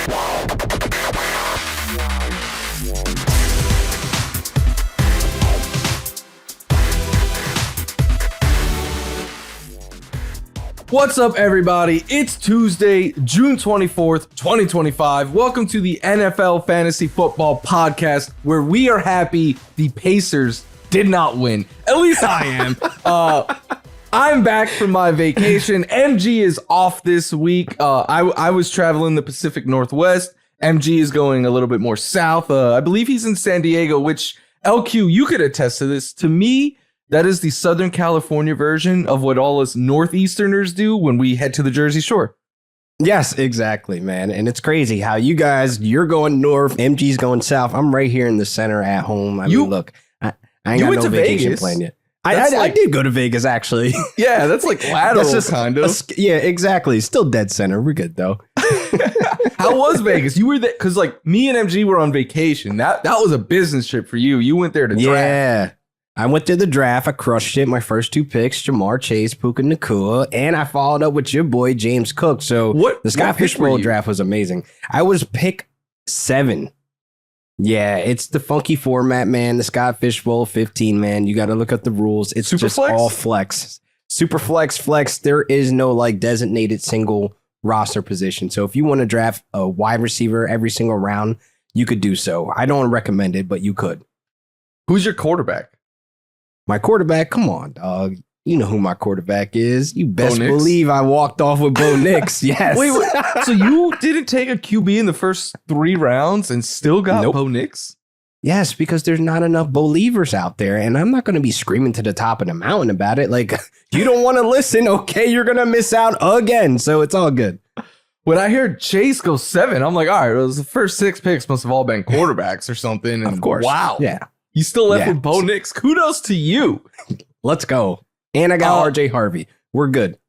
What's up, everybody? It's Tuesday, June 24th, 2025. Welcome to the NFL Fantasy Football Podcast, where we are happy the Pacers did not win. At least I am. I'm back from my vacation. MG is off this week. I was traveling the Pacific Northwest. MG is going a little bit more south. I believe he's in San Diego, which, LQ, you could attest to this. To me, that is the Southern California version of what all us Northeasterners do when we head to the Jersey Shore. Yes, exactly, man. And it's crazy how you guys, you're going north, MG's going south. I'm right here in the center at home. I mean, look, I ain't got no vacation plan yet. I did go to Vegas, actually. Yeah, that's like lateral, that's kind of. Yeah, exactly. Still dead center. We're good, though. How was Vegas? You were there because, like, me and MG were on vacation. That was a business trip for you. You went there to draft. Yeah. I went to the draft. I crushed it. My first two picks, Jamar Chase, Puka Nacua, and I followed up with your boy, James Cook. So the Scott Fishbowl draft was amazing. I was pick 7. Yeah, it's the funky format, man. The Scott Fishbowl 15, man. You got to look at the rules. It's Super just flex? All flex. Super flex. There is no like designated single roster position. So if you want to draft a wide receiver every single round, you could do so. I don't recommend it, but you could. Who's your quarterback? My quarterback, come on, dog. You know who my quarterback is. You best believe I walked off with Bo Nix. Yes. Wait, so you didn't take a QB in the first 3 rounds and still got Bo Nix? Yes, because there's not enough believers out there, and I'm not going to be screaming to the top of the mountain about it. Like, you don't want to listen, okay, you're going to miss out again, so it's all good. When I heard Chase go 7, I'm like, all right, well, the first 6 picks must have all been quarterbacks or something. And of course. Wow. Yeah. You still left with Bo Nix. Kudos to you. Let's go. And I got RJ Harvey. We're good.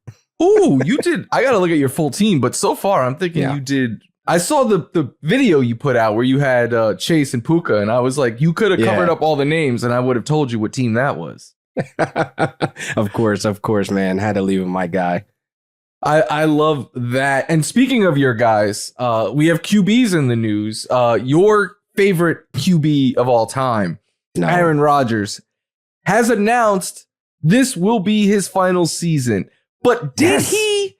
Ooh, you did. I got to look at your full team, but so far I'm thinking you did. I saw the video you put out where you had Chase and Puka, and I was like, you could have covered up all the names and I would have told you what team that was. Of course, man. Had to leave with my guy. I love that. And speaking of your guys, we have QBs in the news. Your favorite QB of all time, Aaron Rodgers, has announced this will be his final season. But did he?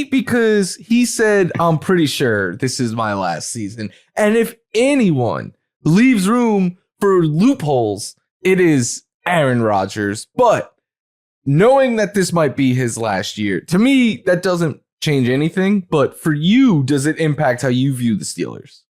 Because he said, I'm pretty sure this is my last season. And if anyone leaves room for loopholes, it is Aaron Rodgers. But knowing that this might be his last year, to me, that doesn't change anything. But for you, does it impact how you view the Steelers?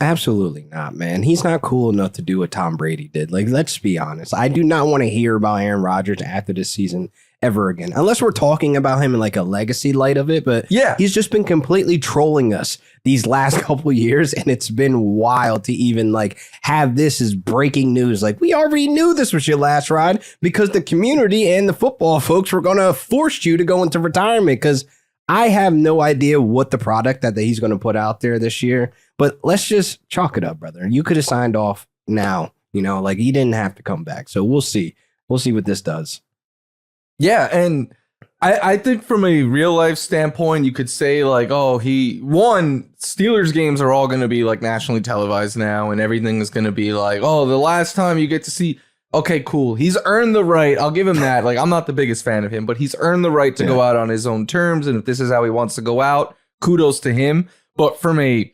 Absolutely not, man. He's not cool enough to do what Tom Brady did. Like, let's be honest. I do not want to hear about Aaron Rodgers after this season ever again, unless we're talking about him in like a legacy light of it. But yeah, he's just been completely trolling us these last couple of years, and it's been wild to even like have this as breaking news. Like, we already knew this was your last ride because the community and the football folks were going to force you to go into retirement, because I have no idea what the product that he's going to put out there this year. But let's just chalk it up, brother. You could have signed off now, like he didn't have to come back. So we'll see. We'll see what this does. Yeah, and I think from a real life standpoint, you could say like, oh, Steelers games are all going to be like nationally televised now, and everything is going to be like, oh, the last time you get to see. Okay, cool. He's earned the right. I'll give him that. Like, I'm not the biggest fan of him, but he's earned the right to go out on his own terms. And if this is how he wants to go out, kudos to him. But from a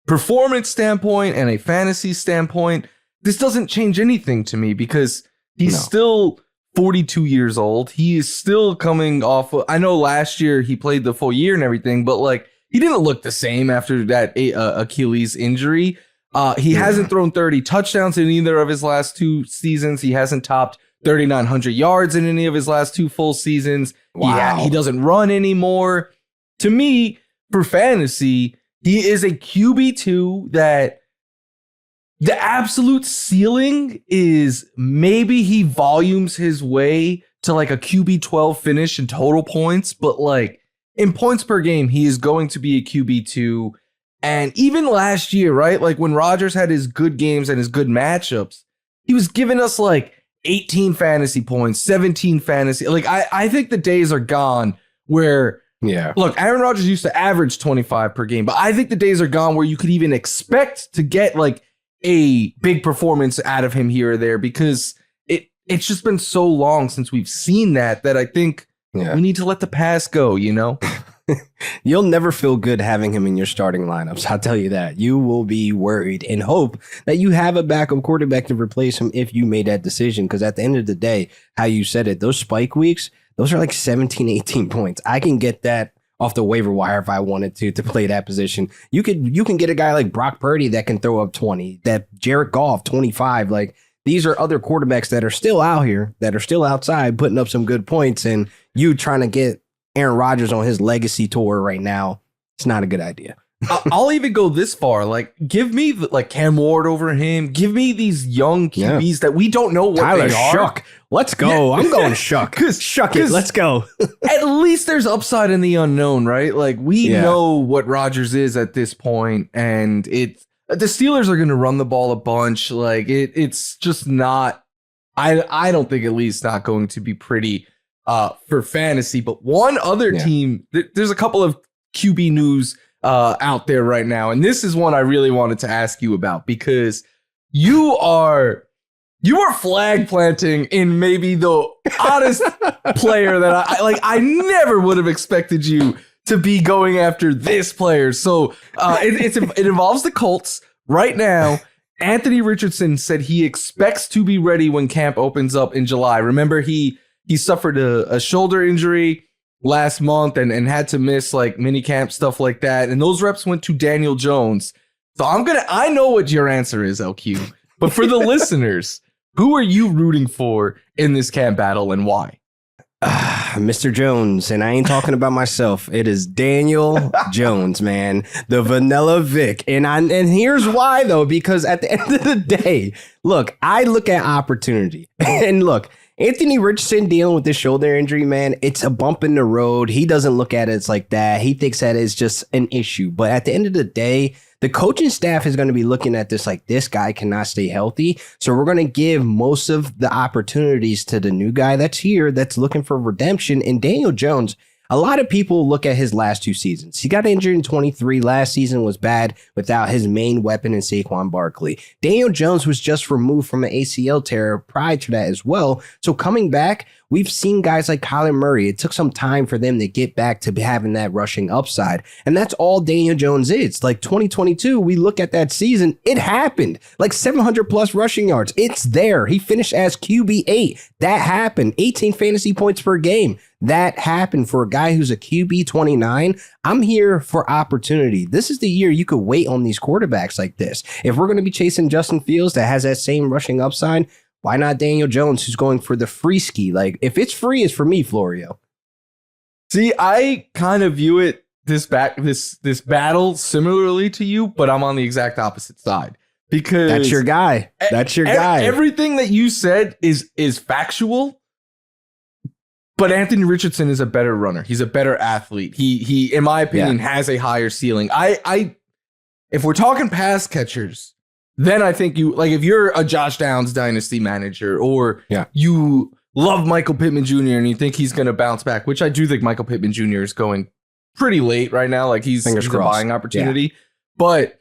performance standpoint and a fantasy standpoint, this doesn't change anything to me, because he's still 42 years old. He is still coming off. I know last year he played the full year and everything, but like he didn't look the same after that Achilles injury. He hasn't thrown 30 touchdowns in either of his last 2 seasons. He hasn't topped 3,900 yards in any of his last 2 full seasons. Wow. He doesn't run anymore. To me, for fantasy, he is a QB2 that the absolute ceiling is maybe he volumes his way to like a QB12 finish in total points, but like in points per game, he is going to be a QB2. And even last year, right? Like when Rodgers had his good games and his good matchups, he was giving us like 18 fantasy points, 17 fantasy. Like I think the days are gone where Yeah. Look, Aaron Rodgers used to average 25 per game, but I think the days are gone where you could even expect to get like a big performance out of him here or there, because it's just been so long since we've seen that I think we need to let the past go, you know? You'll never feel good having him in your starting lineups. I'll tell you that. You will be worried and hope that you have a backup quarterback to replace him if you made that decision. Because at the end of the day, how you said it, those spike weeks, those are like 17, 18 points. I can get that off the waiver wire if I wanted to play that position. You can get a guy like Brock Purdy that can throw up 20, that Jared Goff 25. Like, these are other quarterbacks that are still out here, that are still outside putting up some good points, and you trying to get Aaron Rodgers on his legacy tour right now, it's not a good idea. I'll even go this far. Like, give me like Cam Ward over him. Give me these young QBs that we don't know what Tyler they are. Shuck. Let's go. I'm going Shuck. Shuck it. Let's go. At least there's upside in the unknown, right? Like, we know what Rodgers is at this point, and the Steelers are going to run the ball a bunch. Like, it's just not. I don't think, at least, not going to be pretty for fantasy. But one other team, there's a couple of QB news out there right now, and this is one I really wanted to ask you about, because you are flag planting in maybe the oddest player that I never would have expected you to be going after this player. So it involves the Colts right now. Anthony Richardson said he expects to be ready when camp opens up in July. Remember, he suffered a shoulder injury last month and had to miss like mini camp, stuff like that. And those reps went to Daniel Jones. So I know what your answer is, LQ. But for the listeners, who are you rooting for in this camp battle and why? Mr. Jones, and I ain't talking about myself. It is Daniel Jones, man, the Vanilla Vic. And here's why, though, because at the end of the day, look, I look at opportunity. And look, Anthony Richardson dealing with this shoulder injury, man, it's a bump in the road. He doesn't look at it as like that. He thinks that it's just an issue. But at the end of the day, the coaching staff is going to be looking at this like, this guy cannot stay healthy. So we're going to give most of the opportunities to the new guy that's here, that's looking for redemption. And Daniel Jones, a lot of people look at his last two seasons. He got injured in 23. Last season was bad without his main weapon in Saquon Barkley. Daniel Jones was just removed from an ACL tear prior to that as well. So coming back, we've seen guys like Kyler Murray. It took some time for them to get back to having that rushing upside. And that's all Daniel Jones is. Like 2022, we look at that season, it happened. Like 700 plus rushing yards. It's there. He finished as QB8. That happened. 18 fantasy points per game. That happened for a guy who's a QB 29. I'm here for opportunity. This is the year you could wait on these quarterbacks like this. If we're going to be chasing Justin Fields that has that same rushing upside, why not Daniel Jones, who's going for the free ski? Like, if it's free, it's for me, Florio. See, I kind of view it this battle similarly to you, but I'm on the exact opposite side, because that's your guy. That's your guy. Everything that you said is factual. But Anthony Richardson is a better runner. He's a better athlete. He in my opinion, has a higher ceiling. If we're talking pass catchers, then I think you, like, if you're a Josh Downs dynasty manager, or you love Michael Pittman Jr. and you think he's going to bounce back, which I do think Michael Pittman Jr. is going pretty late right now. Like, he's a buying opportunity. Yeah. But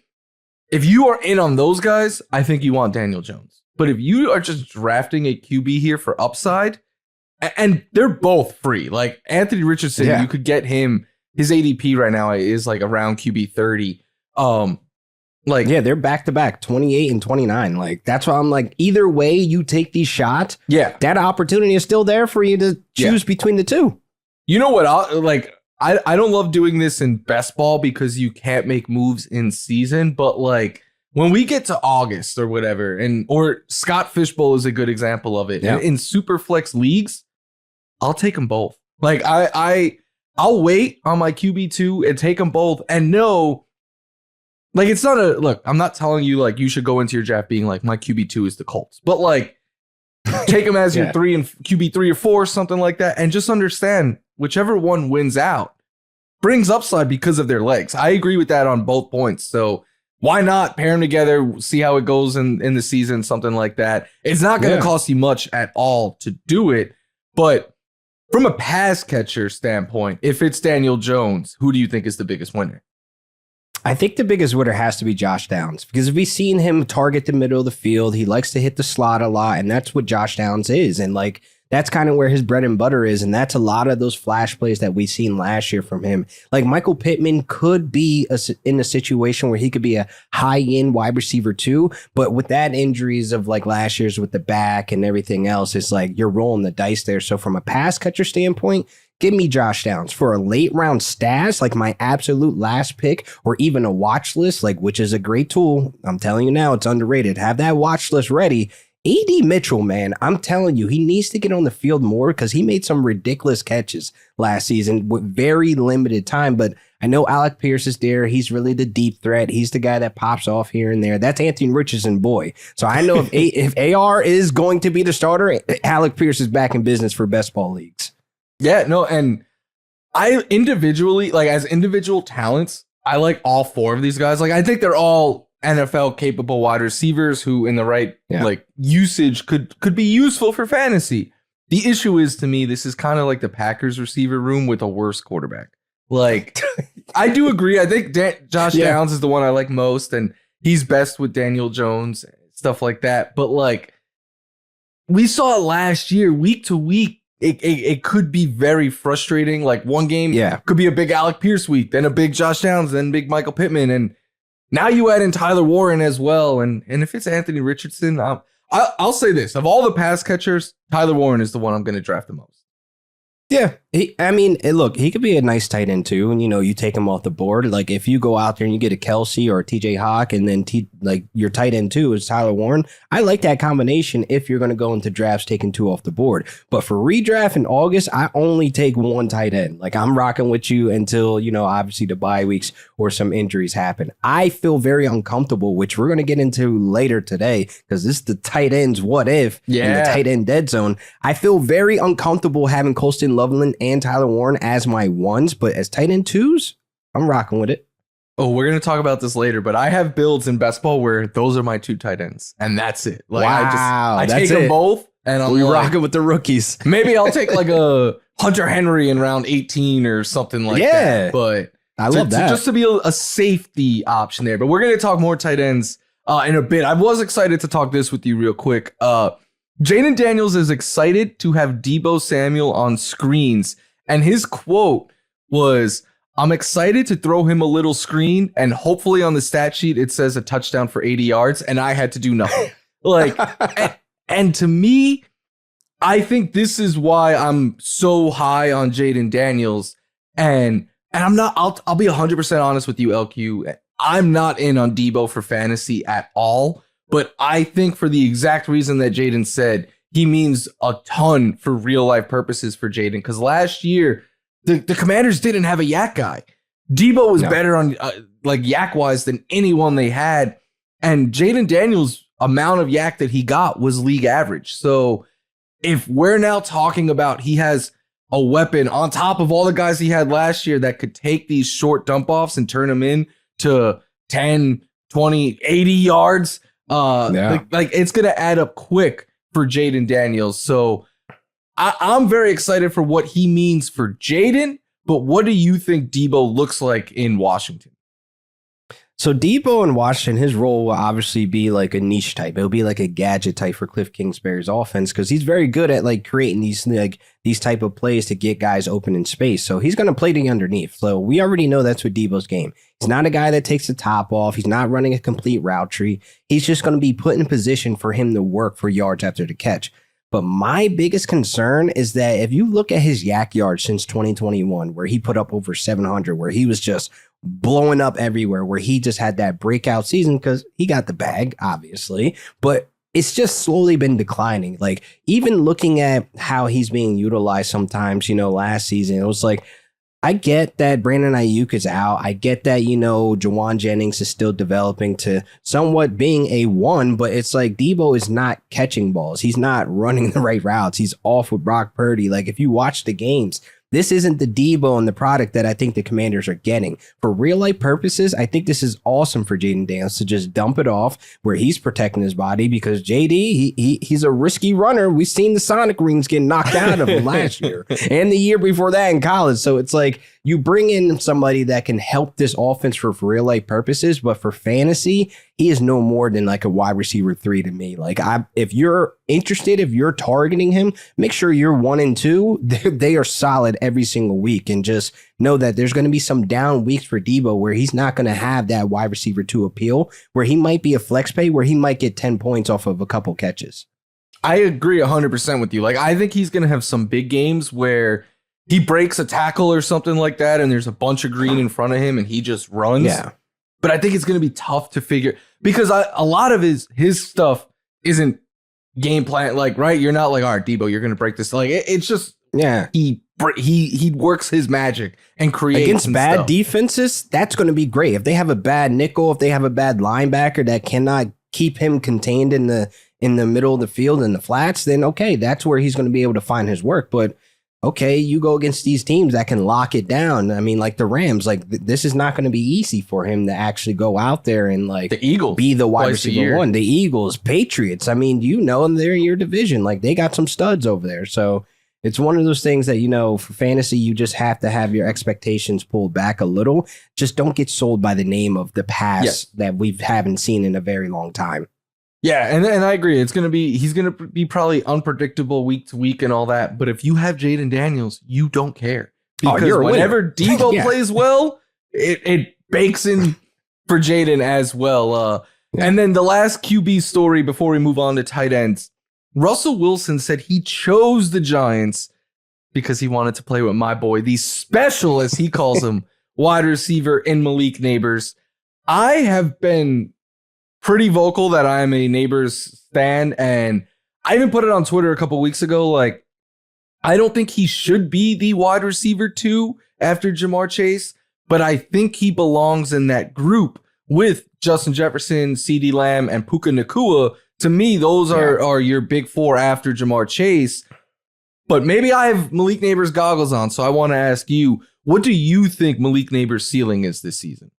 if you are in on those guys, I think you want Daniel Jones. But if you are just drafting a QB here for upside, and they're both free. Like, Anthony Richardson, you could get him. His ADP right now is like around QB 30. They're back to back 28 and 29. Like, that's why I'm like, either way you take these shots, that opportunity is still there for you to choose between the two. You know what? I don't love doing this in best ball because you can't make moves in season, but like, when we get to August or whatever, or Scott Fishbowl is a good example of it. Yeah. In super flex leagues, I'll take them both. Like, I'll wait on my QB2 and take them both, and know, like, it's not look, I'm not telling you like you should go into your draft being like, my QB2 is the Colts, but like, take them as your 3 and QB 3 or 4, something like that, and just understand whichever one wins out brings upside because of their legs. I agree with that on both points. So why not pair them together, see how it goes in the season, something like that. It's not going to cost you much at all to do it, but From a pass catcher standpoint, if it's Daniel Jones, who do you think is the biggest winner? I think the biggest winner has to be Josh Downs, because we've seen him target the middle of the field. He likes to hit the slot a lot, and that's what Josh Downs is. And like, that's kind of where his bread and butter is. And that's a lot of those flash plays that we've seen last year from him. Like Michael Pittman could be in a situation where he could be a high-end wide receiver too. But with that injuries of like last year's with the back and everything else, it's like you're rolling the dice there. So from a pass catcher standpoint, give me Josh Downs. For a late round stash, like my absolute last pick, or even a watch list, like, which is a great tool. I'm telling you now, it's underrated. Have that watch list ready. A.D. Mitchell, man, I'm telling you, he needs to get on the field more because he made some ridiculous catches last season with very limited time. But I know Alec Pierce is there. He's really the deep threat. He's the guy that pops off here and there. That's Anthony Richardson, boy. So I know if AR is going to be the starter, Alec Pierce is back in business for best ball leagues. Yeah, no, and I individually, like as individual talents, I like all four of these guys. Like I think they're all NFL capable wide receivers who in the right like usage could be useful for fantasy. The issue is, to me, this is kind of like the Packers receiver room with a worse quarterback. Like I do agree. I think Josh Downs is the one I like most, and he's best with Daniel Jones, stuff like that. But like we saw it last year, week to week, it could be very frustrating. Like one game could be a big Alec Pierce week, then a big Josh Downs, then big Michael Pittman, and now you add in Tyler Warren as well. And if it's Anthony Richardson, I'll say this. Of all the pass catchers, Tyler Warren is the one I'm going to draft the most. Yeah. Look, he could be a nice tight end too. And, you take him off the board. Like if you go out there and you get a Kelce or a TJ Hawk and then your tight end too is Tyler Warren. I like that combination if you're going to go into drafts taking two off the board. But for redraft in August, I only take one tight end. Like I'm rocking with you until, obviously the bye weeks or some injuries happen. I feel very uncomfortable, which we're going to get into later today because this is the tight ends what if in the tight end dead zone. I feel very uncomfortable having Colston Loveland and Tyler Warren as my ones, but as tight end twos, I'm rocking with it. Oh, we're going to talk about this later, but I have builds in best ball where those are my two tight ends, and that's it. Like, I take them both, and I'm rocking with the rookies. Maybe I'll take like a Hunter Henry in round 18 or something like that. But I love that. Just to be a safety option there. But we're going to talk more tight ends in a bit. I was excited to talk this with you real quick. Jaden Daniels is excited to have Deebo Samuel on screens. And his quote was, "I'm excited to throw him a little screen, and hopefully on the stat sheet, it says a touchdown for 80 yards. And I had to do nothing." Like, and to me, I think this is why I'm so high on Jaden Daniels. And I'm not, I'll be 100% honest with you, LQ. I'm not in on Deebo for fantasy at all. But I think for the exact reason that Jaden said, he means a ton for real life purposes for Jaden. Because last year, the Commanders didn't have a yak guy. Deebo was better on like yak wise than anyone they had. And Jaden Daniels' amount of yak that he got was league average. So if we're now talking about he has a weapon on top of all the guys he had last year that could take these short dump offs and turn them in to 10, 20, 80 yards, like it's going to add up quick for Jaden Daniels. So I'm very excited for what he means for Jaden, but what do you think Deebo looks like in Washington? So Deebo in Washington, his role will obviously be like a niche type. It'll be like a gadget type for Cliff Kingsbury's offense because he's very good at like creating these type of plays to get guys open in space. So he's going to play the underneath. So we already know that's what Deebo's game. He's not a guy that takes the top off. He's not running a complete route tree. He's just going to be put in position for him to work for yards after the catch. But my biggest concern is that if you look at his yak yards since 2021, where he put up over 700, where he was just blowing up everywhere, where he just had that breakout season because he got the bag, obviously, but it's just slowly been declining. Like even looking at how he's being utilized sometimes, last season, it was like, I get that Brandon Ayuk is out. I get that, Jawan Jennings is still developing to somewhat being a one, but it's like Deebo is not catching balls. He's not running the right routes. He's off with Brock Purdy. Like if you watch the games, this isn't the Deebo and the product that I think the Commanders are getting. For real life purposes, I think this is awesome for Jaden Daniels to just dump it off where he's protecting his body, because JD, he's a risky runner. We've seen the Sonic rings get knocked out of him last year and the year before that in college. So it's like you bring in somebody that can help this offense for real life purposes, but for fantasy, he is no more than like a wide receiver 3 to me. Like, if you're interested, if you're targeting him, make sure you're 1 and 2. They are solid every single week, and just know that there's going to be some down weeks for Deebo where he's not going to have that wide receiver 2 appeal, where he might be a flex pay, where he might get 10 points off of a couple catches. I agree 100% with you. Like, I think he's going to have some big games where he breaks a tackle or something like that, and there's a bunch of green in front of him, and he just runs. Yeah. But I think it's going to be tough to figure, because a lot of his stuff isn't game plan. Like, right, you're not like, all right, Deebo, you're going to break this. Like, it's just, yeah, he works his magic and creates against bad stuff. defenses. That's going to be great. If they have a bad nickel, if they have a bad linebacker that cannot keep him contained in the middle of the field in the flats, then okay, that's where he's going to be able to find his work. But okay, you go against these teams that can lock it down. I mean, like the Rams, like this is not going to be easy for him to actually go out there and like the Eagles be the wide receiver 1. The Eagles, Patriots. I mean, they're in your division. Like, they got some studs over there. So it's one of those things that, for fantasy, you just have to have your expectations pulled back a little. Just don't get sold by the name of the pass that we haven't seen in a very long time. Yeah, and I agree. He's going to be probably unpredictable week to week and all that. But if you have Jaden Daniels, you don't care. Because whenever Deebo plays well, it bakes in for Jaden as well. And then the last QB story before we move on to tight ends, Russell Wilson said he chose the Giants because he wanted to play with my boy, the special, as he calls him, wide receiver in Malik Nabers. I have been pretty vocal that I am a Nabers stan, and I even put it on Twitter a couple weeks ago. Like, I don't think he should be the wide receiver 2 after Jamar Chase, but I think he belongs in that group with Justin Jefferson, CeeDee Lamb, and Puka Nacua. To me, those are your big 4 after Jamar Chase. But maybe I have Malik Nabers goggles on, so I want to ask you, what do you think Malik Nabers' ceiling is this season?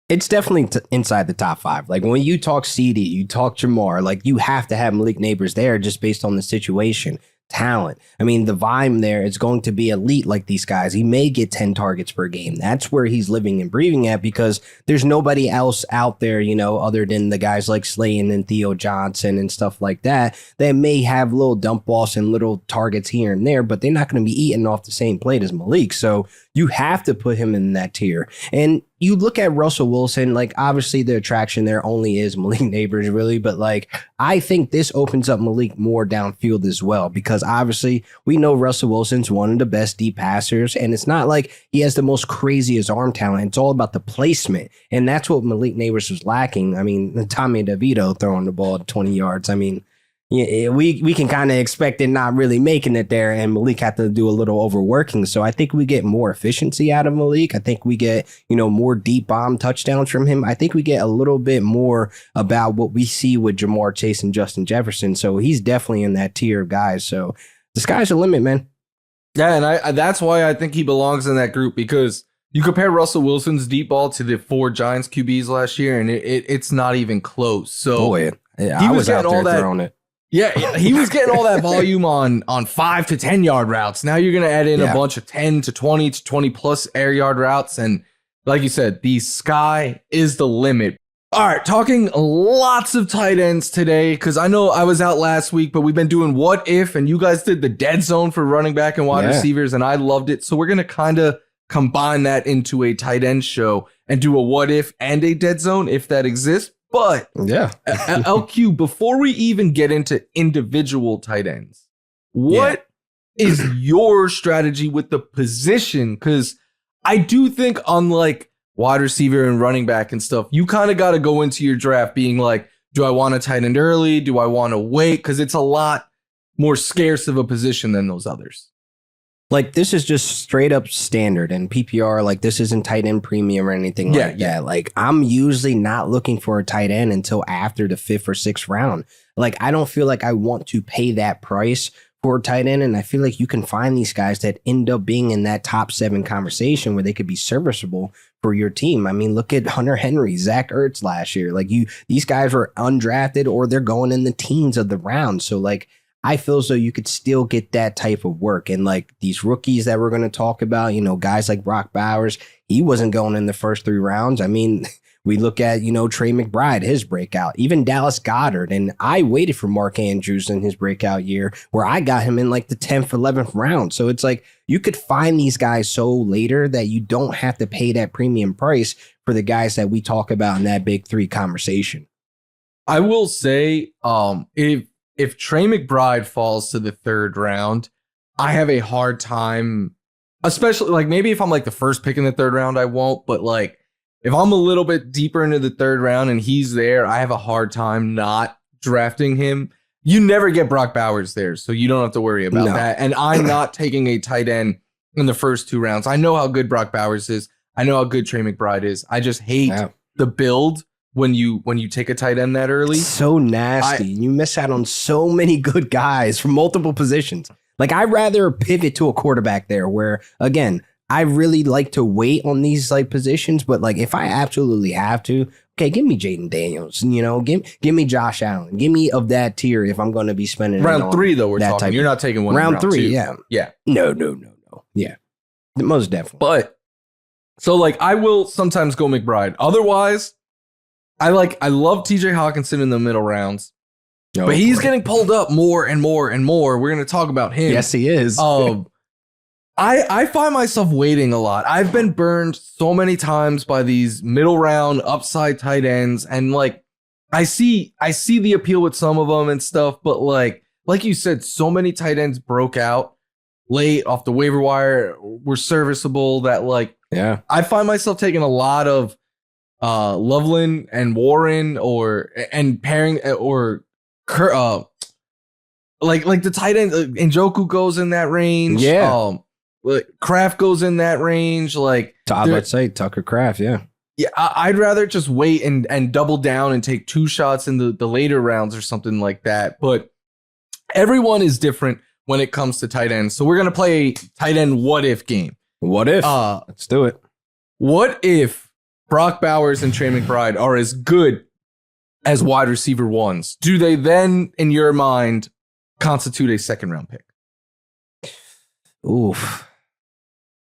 It's definitely inside the top 5. Like, when you talk CD, you talk Jamar, like, you have to have Malik Nabers there just based on the situation. Talent. I mean, the vibe there is going to be elite like these guys. He may get 10 targets per game. That's where he's living and breathing at, because there's nobody else out there, other than the guys like Slayton and Theo Johnson and stuff like that may have little dump balls and little targets here and there, but they're not going to be eating off the same plate as Malik. So you have to put him in that tier. And you look at Russell Wilson, like, obviously the attraction there only is Malik Nabers, really. But like, I think this opens up Malik more downfield as well, because obviously we know Russell Wilson's one of the best deep passers, and it's not like he has the most craziest arm talent. It's all about the placement. And that's what Malik Nabers was lacking. I mean, Tommy DeVito throwing the ball 20 yards. I mean, yeah, we can kind of expect it not really making it there, and Malik had to do a little overworking. So I think we get more efficiency out of Malik. I think we get, more deep bomb touchdowns from him. I think we get a little bit more about what we see with Jamar Chase and Justin Jefferson. So he's definitely in that tier of guys. So the sky's the limit, man. Yeah, and I that's why I think he belongs in that group, because you compare Russell Wilson's deep ball to the 4 Giants QBs last year, and it's not even close. So I was out there throwing it. Yeah, he was getting all that volume on 5 to 10 yard routes. Now you're going to add in a bunch of 10 to 20 to 20 plus air yard routes. And like you said, the sky is the limit. All right, talking lots of tight ends today, because I know I was out last week, but we've been doing what if, and you guys did the dead zone for running back and wide receivers, and I loved it. So we're going to kind of combine that into a tight end show and do a what if and a dead zone if that exists. But LQ, before we even get into individual tight ends, what is your strategy with the position? Because I do think, unlike wide receiver and running back and stuff, you kind of got to go into your draft being like, do I want to tight end early? Do I want to wait? Because it's a lot more scarce of a position than those others. Like, this is just straight up standard and PPR. Like, this isn't tight end premium or anything like that. Like, I'm usually not looking for a tight end until after the 5th or 6th round. Like, I don't feel like I want to pay that price for a tight end. And I feel like you can find these guys that end up being in that top 7 conversation where they could be serviceable for your team. I mean, look at Hunter Henry, Zach Ertz last year. Like these guys were undrafted or they're going in the teens of the round. So like, I feel as though you could still get that type of work. And like these rookies that we're going to talk about, guys like Brock Bowers, he wasn't going in the first 3 rounds. I mean, we look at, Trey McBride, his breakout, even Dallas Goedert. And I waited for Mark Andrews in his breakout year where I got him in like the 10th, 11th round. So it's like you could find these guys so later that you don't have to pay that premium price for the guys that we talk about in that big 3 conversation. I will say, if Trey McBride falls to the 3rd round, I have a hard time, especially like maybe if I'm like the first pick in the 3rd round, I won't. But like if I'm a little bit deeper into the 3rd round and he's there, I have a hard time not drafting him. You never get Brock Bowers there, so you don't have to worry about that. And I'm not taking a tight end in the first 2 rounds. I know how good Brock Bowers is. I know how good Trey McBride is. I just hate the build when you take a tight end that early. So nasty. You miss out on so many good guys from multiple positions. Like I'd rather pivot to a quarterback there where, again, I really like to wait on these like positions, but like if I absolutely have to, okay, give me Jaden Daniels, give me Josh Allen, give me of that tier if I'm going to be spending round 3 though. We're talking. You're not taking one round 3, 2. Yeah. No. Yeah, most definitely. But so like I will sometimes go McBride. Otherwise, I love TJ Hockenson in the middle rounds. But he's getting pulled up more and more and more. We're going to talk about him. Yes, he is. I find myself waiting a lot. I've been burned so many times by these middle round upside tight ends. And like, I see the appeal with some of them and stuff, but like you said, so many tight ends broke out late off the waiver wire, were serviceable that like, I find myself taking a lot of Loveland and Warren and pairing or like the tight end Njoku goes in that range. Kraft goes in that range. Like let's say Tucker Kraft. Yeah, I'd rather just wait and double down and take 2 shots in the later rounds or something like that. But everyone is different when it comes to tight ends. So we're gonna play a tight end what if game. What if? Let's do it. What if Brock Bowers and Trey McBride are as good as wide receiver 1s? Do they then, in your mind, constitute a 2nd round pick? Oof.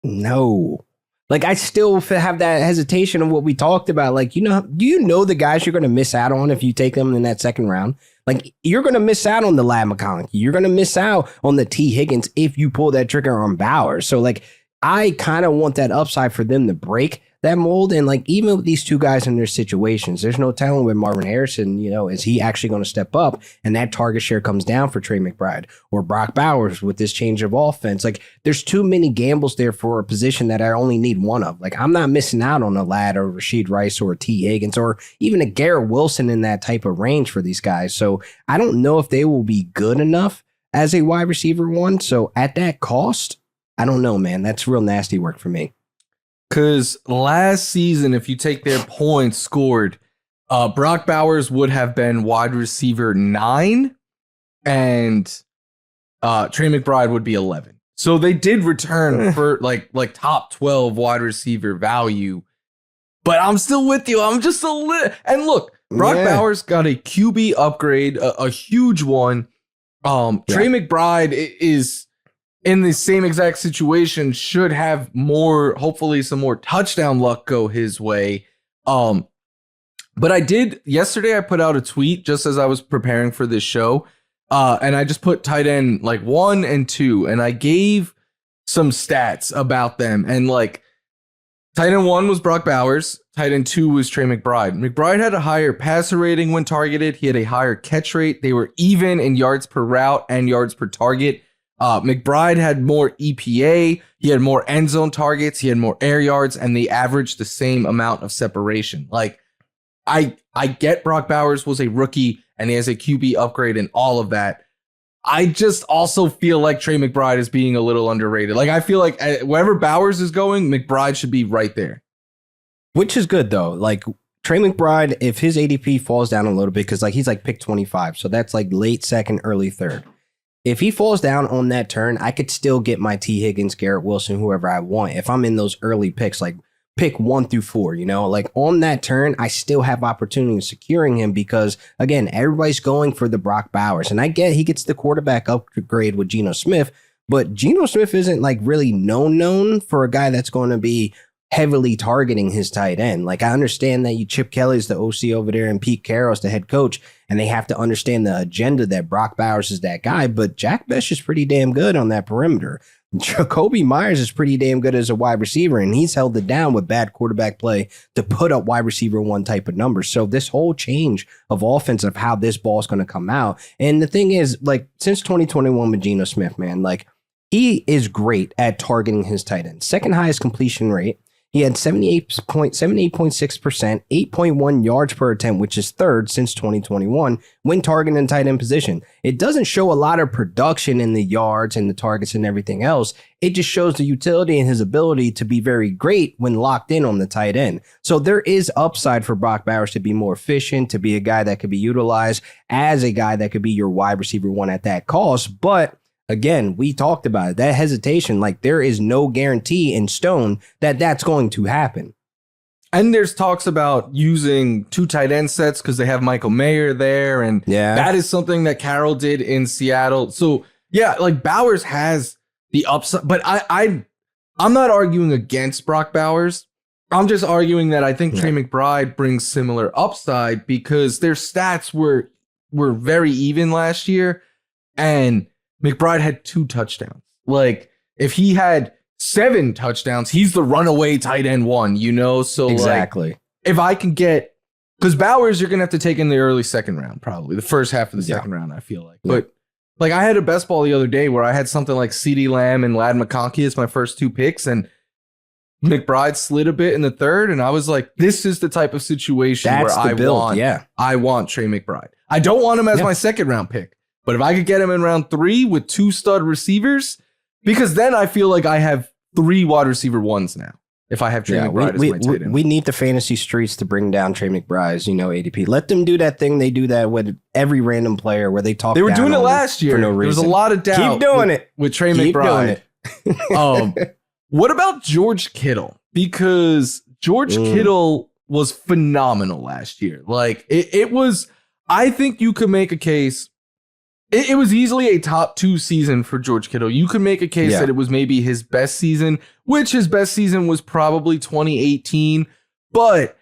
No. Like, I still have that hesitation of what we talked about. Like, do you know the guys you're going to miss out on if you take them in that 2nd round? Like, you're going to miss out on the Lad McConkey. You're going to miss out on the T. Higgins if you pull that trigger on Bowers. So, like, I kind of want that upside for them to break that mold. And like, even with these 2 guys in their situations, there's no telling with Marvin Harrison, is he actually going to step up and that target share comes down for Trey McBride or Brock Bowers with this change of offense. Like there's too many gambles there for a position that I only need one of. Like I'm not missing out on a Ladd or Rashid Rice or a T Higgins or even a Garrett Wilson in that type of range for these guys. So I don't know if they will be good enough as a wide receiver 1. So at that cost, I don't know, man. That's real nasty work for me. Because last season, if you take their points scored, Brock Bowers would have been wide receiver 9 and Trey McBride would be 11. So they did return for like top 12 wide receiver value. But I'm still with you. I'm just a little. And look, Brock Bowers got a QB upgrade, a huge one. Trey McBride is in the same exact situation, should have hopefully some more touchdown luck go his way. But yesterday I put out a tweet just as I was preparing for this show. And I just put tight end like 1 and 2, and I gave some stats about them. And like tight end 1 was Brock Bowers. Tight end 2 was Trey McBride. McBride had a higher passer rating when targeted. He had a higher catch rate. They were even in yards per route and yards per target. McBride had more EPA, he had more end zone targets, he had more air yards, and they averaged the same amount of separation. Like, I get Brock Bowers was a rookie and he has a QB upgrade and all of that. I just also feel like Trey McBride is being a little underrated. Like, I feel like wherever Bowers is going, McBride should be right there. Which is good, though. Like, Trey McBride, if his ADP falls down a little bit, because like he's like pick 25, so that's like late 2nd, early 3rd. if he falls down on that turn, I could still get my T. Higgins, Garrett Wilson, whoever I want. If I'm in those early picks, like pick 1 through 4, you know, like on that turn, I still have opportunity of securing him because, again, everybody's going for the Brock Bowers. And I get he gets the quarterback upgrade with Jonnu Smith, but Jonnu Smith isn't like really known for a guy that's going to be heavily targeting his tight end. Like, I understand that Chip Kelly's the OC over there and Pete Carroll's the head coach, and they have to understand the agenda that Brock Bowers is that guy, but Jack Bech is pretty damn good on that perimeter. Jacoby Myers is pretty damn good as a wide receiver, and he's held it down with bad quarterback play to put up wide receiver 1 type of numbers. So this whole change of offense of how this ball is going to come out. And the thing is, like, since 2021 with Jonnu Smith, man, like, he is great at targeting his tight end. Second highest completion rate. He had 78.6%, 8.1 yards per attempt, which is third since 2021 when targeting tight end position. It doesn't show a lot of production in the yards and the targets and everything else. It just shows the utility and his ability to be very great when locked in on the tight end. So there is upside for Brock Bowers to be more efficient, to be a guy that could be utilized as a guy that could be your wide receiver 1 at that cost. But again, we talked about it, that hesitation, like there is no guarantee in stone that that's going to happen. And there's talks about using 2 tight end sets because they have Michael Mayer there. And that is something that Carroll did in Seattle. So yeah, like Bowers has the upside, but I'm not arguing against Brock Bowers. I'm just arguing that I think Trey McBride brings similar upside because their stats were very even last year. And McBride had 2 touchdowns. Like, if he had 7 touchdowns, he's the runaway tight end 1, you know? So, exactly. Like, if I can get... Because Bowers, you're going to have to take in the early second round, probably. The first half of the second round, I feel like. But, like, I had a best ball the other day where I had something like CeeDee Lamb and Ladd McConkey as my first 2 picks, and McBride slid a bit in the third, and I was like, this is the type of situation where I want Trey McBride. I don't want him as my second round pick. But if I could get him in round 3 with 2 stud receivers, because then I feel like I have 3 wide receiver 1s now. If I have Trey McBride as my tight end. We need the fantasy streets to bring down Trey McBride's, ADP. Let them do that thing. They do that with every random player where they talk. They were doing it last year. For no reason. There was a lot of doubt. Keep doing it with Trey McBride. What about George Kittle? Because George Kittle was phenomenal last year. Like it was. I think you could make a case. It was easily a top 2 season for George Kittle. You could make a case that it was maybe his best season, which his best season was probably 2018. But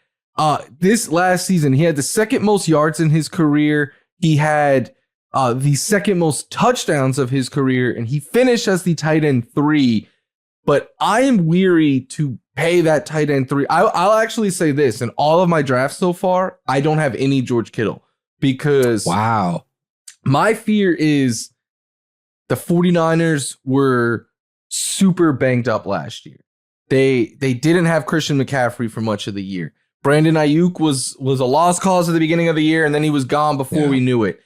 this last season, he had the second most yards in his career. He had the second most touchdowns of his career, and he finished as the tight end 3. But I am weary to pay that tight end 3. I'll actually say this. In all of my drafts so far, I don't have any George Kittle because... Wow. My fear is the 49ers were super banged up last year. They didn't have Christian McCaffrey for much of the year. Brandon Ayuk was a lost cause at the beginning of the year, and then he was gone before we knew it.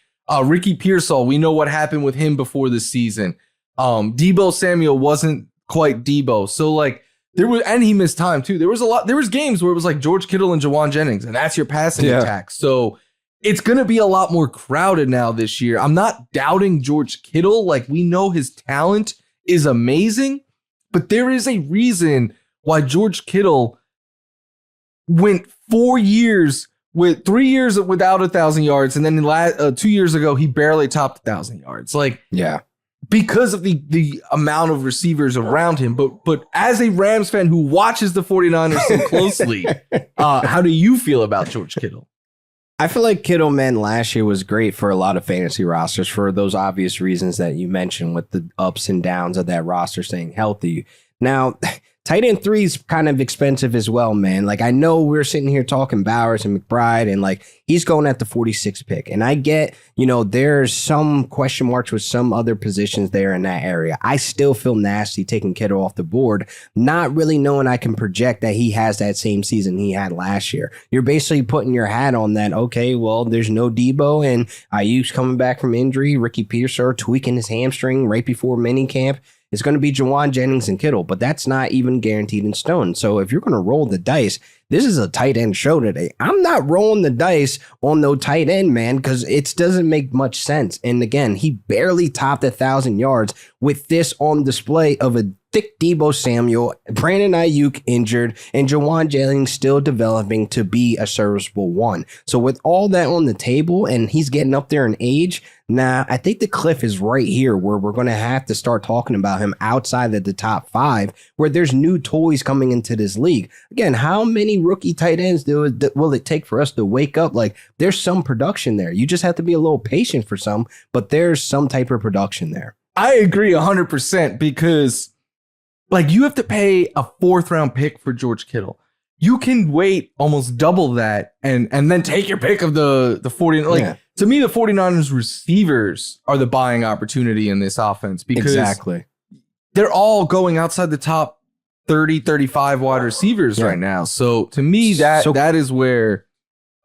Ricky Pearsall, we know what happened with him before the season. Deebo Samuel wasn't quite Deebo. So like and he missed time too. There was games where it was like George Kittle and Jawan Jennings, and that's your passing attack. So it's going to be a lot more crowded now this year. I'm not doubting George Kittle. Like, we know his talent is amazing, but there is a reason why George Kittle went 3 years without 1,000 yards. And then 2 years ago, he barely topped 1,000 yards. Like, because of the amount of receivers around him. But as a Rams fan who watches the 49ers so closely, how do you feel about George Kittle? I feel like Kittle, man, last year was great for a lot of fantasy rosters for those obvious reasons that you mentioned with the ups and downs of that roster staying healthy. Now, tight end 3 is kind of expensive as well, man. Like, I know we're sitting here talking Bowers and McBride, and like he's going at the 46th pick. And I get, there's some question marks with some other positions there in that area. I still feel nasty taking Kittle off the board, not really knowing I can project that he has that same season he had last year. You're basically putting your hat on that. Okay, well, there's no Deebo, and Ayuk's coming back from injury. Ricky Pearsall tweaking his hamstring right before minicamp. is going to be Jawan Jennings and Kittle, but that's not even guaranteed in stone. So if you're going to roll the dice, this is a tight end show today. I'm not rolling the dice on no tight end, man, because it doesn't make much sense. And again, he barely topped 1,000 yards with this on display of a thick Deebo Samuel, Brandon Ayuk injured, and Jawan Jennings still developing to be a serviceable one. So with all that on the table and he's getting up there in age, I think the cliff is right here where we're going to have to start talking about him outside of the top 5, where there's new toys coming into this league. Again, how many rookie tight ends will it take for us to wake up? Like, there's some production there. You just have to be a little patient for some, but there's some type of production there. I agree 100% because like you have to pay a 4th round pick for George Kittle. You can wait almost double that and then take your pick of the 40. Like to me, the 49ers receivers are the buying opportunity in this offense because they're all going outside the top 30, 35 wide receivers right now. So to me, that is where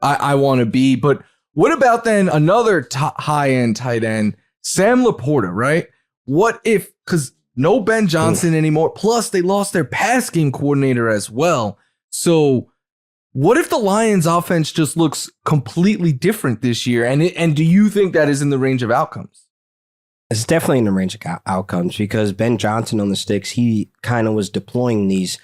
I want to be. But what about then another high-end tight end, Sam LaPorta, right? What if, because no Ben Johnson anymore, plus they lost their pass game coordinator as well. So what if the Lions offense just looks completely different this year? And do you think that is in the range of outcomes? It's definitely in the range of outcomes because Ben Johnson on the sticks, he kind of was deploying these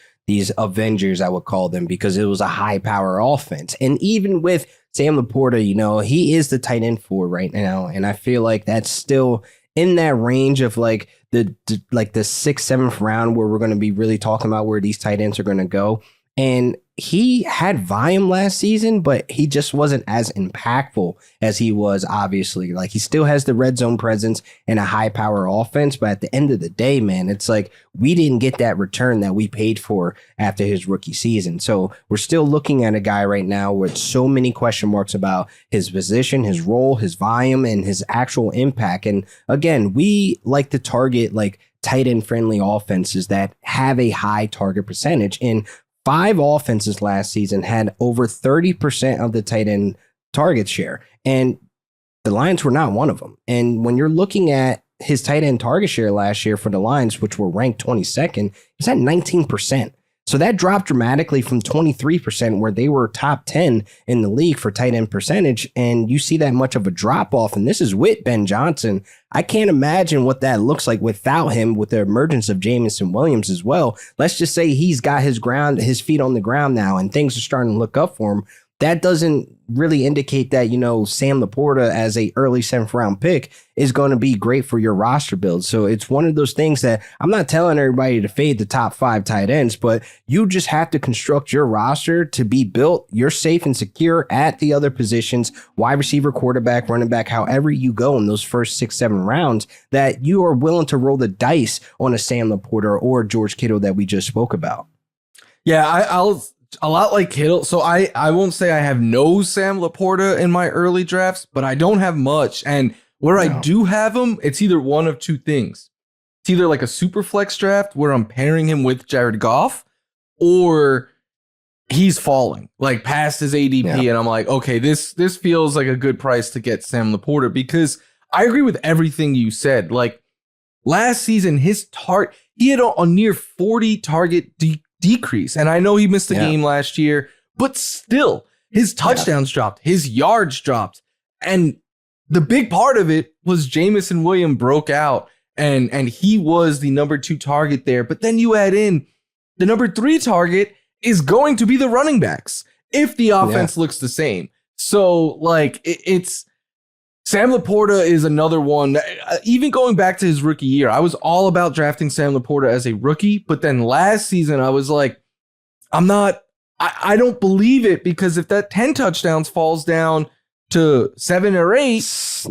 Avengers, I would call them, because it was a high power offense. And even with Sam LaPorta, he is the tight end 4 right now. And I feel like that's still in that range of like the 6th, 7th round where we're going to be really talking about where these tight ends are going to go. And he had volume last season, but he just wasn't as impactful as he was, obviously. Like, he still has the red zone presence and a high power offense. But at the end of the day, man, it's like we didn't get that return that we paid for after his rookie season. So we're still looking at a guy right now with so many question marks about his position, his role, his volume, and his actual impact. And again, we like to target like tight end friendly offenses that have a high target percentage. And 5 offenses last season had over 30% of the tight end target share, and the Lions were not one of them. And when you're looking at his tight end target share last year for the Lions, which were ranked 22nd, he's at 19%. So that dropped dramatically from 23%, where they were top 10 in the league for tight end percentage. And you see that much of a drop off. And this is with Ben Johnson. I can't imagine what that looks like without him, with the emergence of Jameson Williams as well. Let's just say he's got his feet on the ground now and things are starting to look up for him. That doesn't really indicate that, Sam LaPorta as a early 7th round pick is going to be great for your roster build. So it's one of those things that I'm not telling everybody to fade the top 5 tight ends, but you just have to construct your roster to be built. You're safe and secure at the other positions, wide receiver, quarterback, running back, however you go in those first 6, 7 rounds, that you are willing to roll the dice on a Sam LaPorta or George Kittle that we just spoke about. Yeah, I'll a lot like Kittle. So I won't say I have no Sam LaPorta in my early drafts, but I don't have much. And where I do have him, it's either one of 2 things. It's either like a super flex draft where I'm pairing him with Jared Goff, or he's falling like past his ADP. And I'm like, okay, this feels like a good price to get Sam LaPorta, because I agree with everything you said. Like last season, he had a near 40 target decrease. And I know he missed the game last year, but still his touchdowns dropped, his yards dropped. And the big part of it was Jameson Williams broke out and he was the number 2 target there. But then you add in the number 3 target is going to be the running backs if the offense looks the same. So like it's Sam LaPorta is another one. Even going back to his rookie year, I was all about drafting Sam LaPorta as a rookie. But then last season, I was like, I don't believe it, because if that 10 touchdowns falls down to 7 or 8,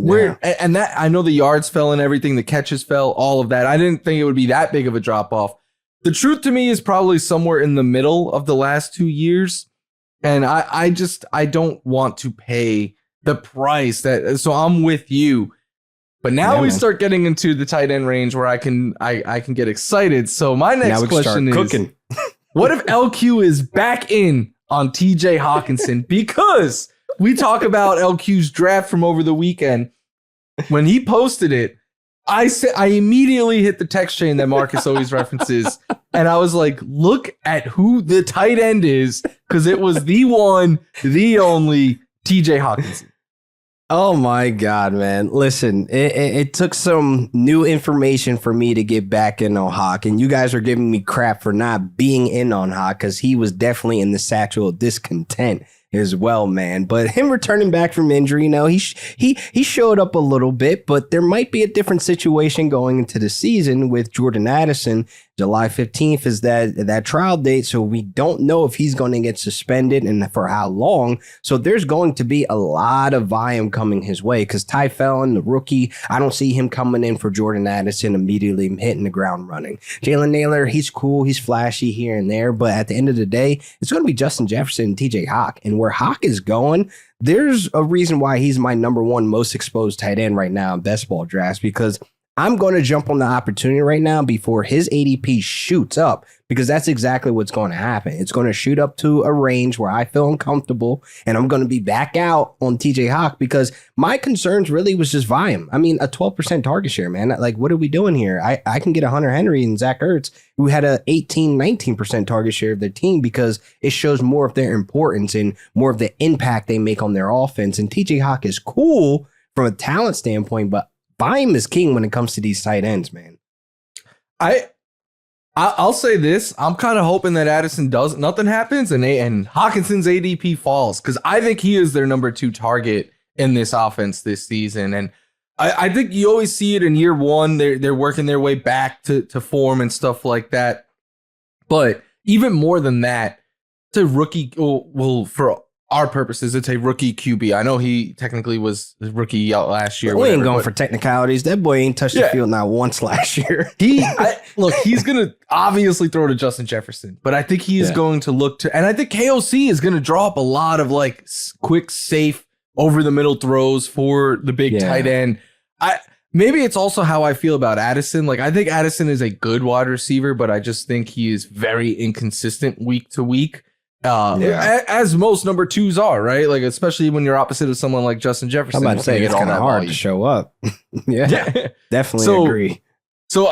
and that I know the yards fell and everything, the catches fell, all of that. I didn't think it would be that big of a drop off. The truth to me is probably somewhere in the middle of the last 2 years. And I don't want to pay the price so I'm with you. But now we start getting into the tight end range where I can get excited. So my next question is, what if LQ is back in on TJ Hockenson? Because we talk about LQ's draft from over the weekend. When he posted it, I immediately hit the text chain that Marcus always references, and I was like, look at who the tight end is, because it was the one, the only TJ Hockenson. Oh my God, man. Listen, it took some new information for me to get back in on Hawk, and you guys are giving me crap for not being in on Hawk because he was definitely in the satchel of discontent as well, man. But him returning back from injury, he showed up a little bit, but there might be a different situation going into the season with Jordan Addison. July 15th is that trial date, so we don't know if he's going to get suspended and for how long. So there's going to be a lot of volume coming his way because Ty Fallon, the rookie, I don't see him coming in for Jordan Addison immediately hitting the ground running. Jalen Naylor, he's cool, he's flashy here and there, but at the end of the day, it's going to be Justin Jefferson and TJ Hawk. And where Hawk is going, there's a reason why he's my number one most exposed tight end right now in best ball drafts, because I'm going to jump on the opportunity right now before his ADP shoots up, because that's exactly what's going to happen. It's going to shoot up to a range where I feel uncomfortable, and I'm going to be back out on TJ Hawk because my concerns really was just volume. I mean, a 12% target share, man. Like, what are we doing here? I can get a Hunter Henry and Zach Ertz, who had a 19% target share of their team, because it shows more of their importance and more of the impact they make on their offense. And TJ Hawk is cool from a talent standpoint, but volume is king when it comes to these tight ends, man. I'll say this. I'm kind of hoping that Addison nothing happens and Hawkinson's ADP falls, because I think he is their number 2 target in this offense this season. And I think you always see it in year one. They're working their way back to form and stuff like that. But even more than that, it's a rookie. Well, for our purposes, it's a rookie QB. I know he technically was a rookie last year. We ain't going for technicalities. That boy ain't touched the field not once last year. He's going to obviously throw to Justin Jefferson, but I think he is going to look to, and I think KOC is going to draw up a lot of like quick, safe, over the middle throws for the big tight end. Maybe it's also how I feel about Addison. Like, I think Addison is a good wide receiver, but I just think he is very inconsistent week to week. As most number 2s are, right? Like, especially when you're opposite of someone like Justin Jefferson. I'm about to say it's kind of hard to show up. Definitely agree. So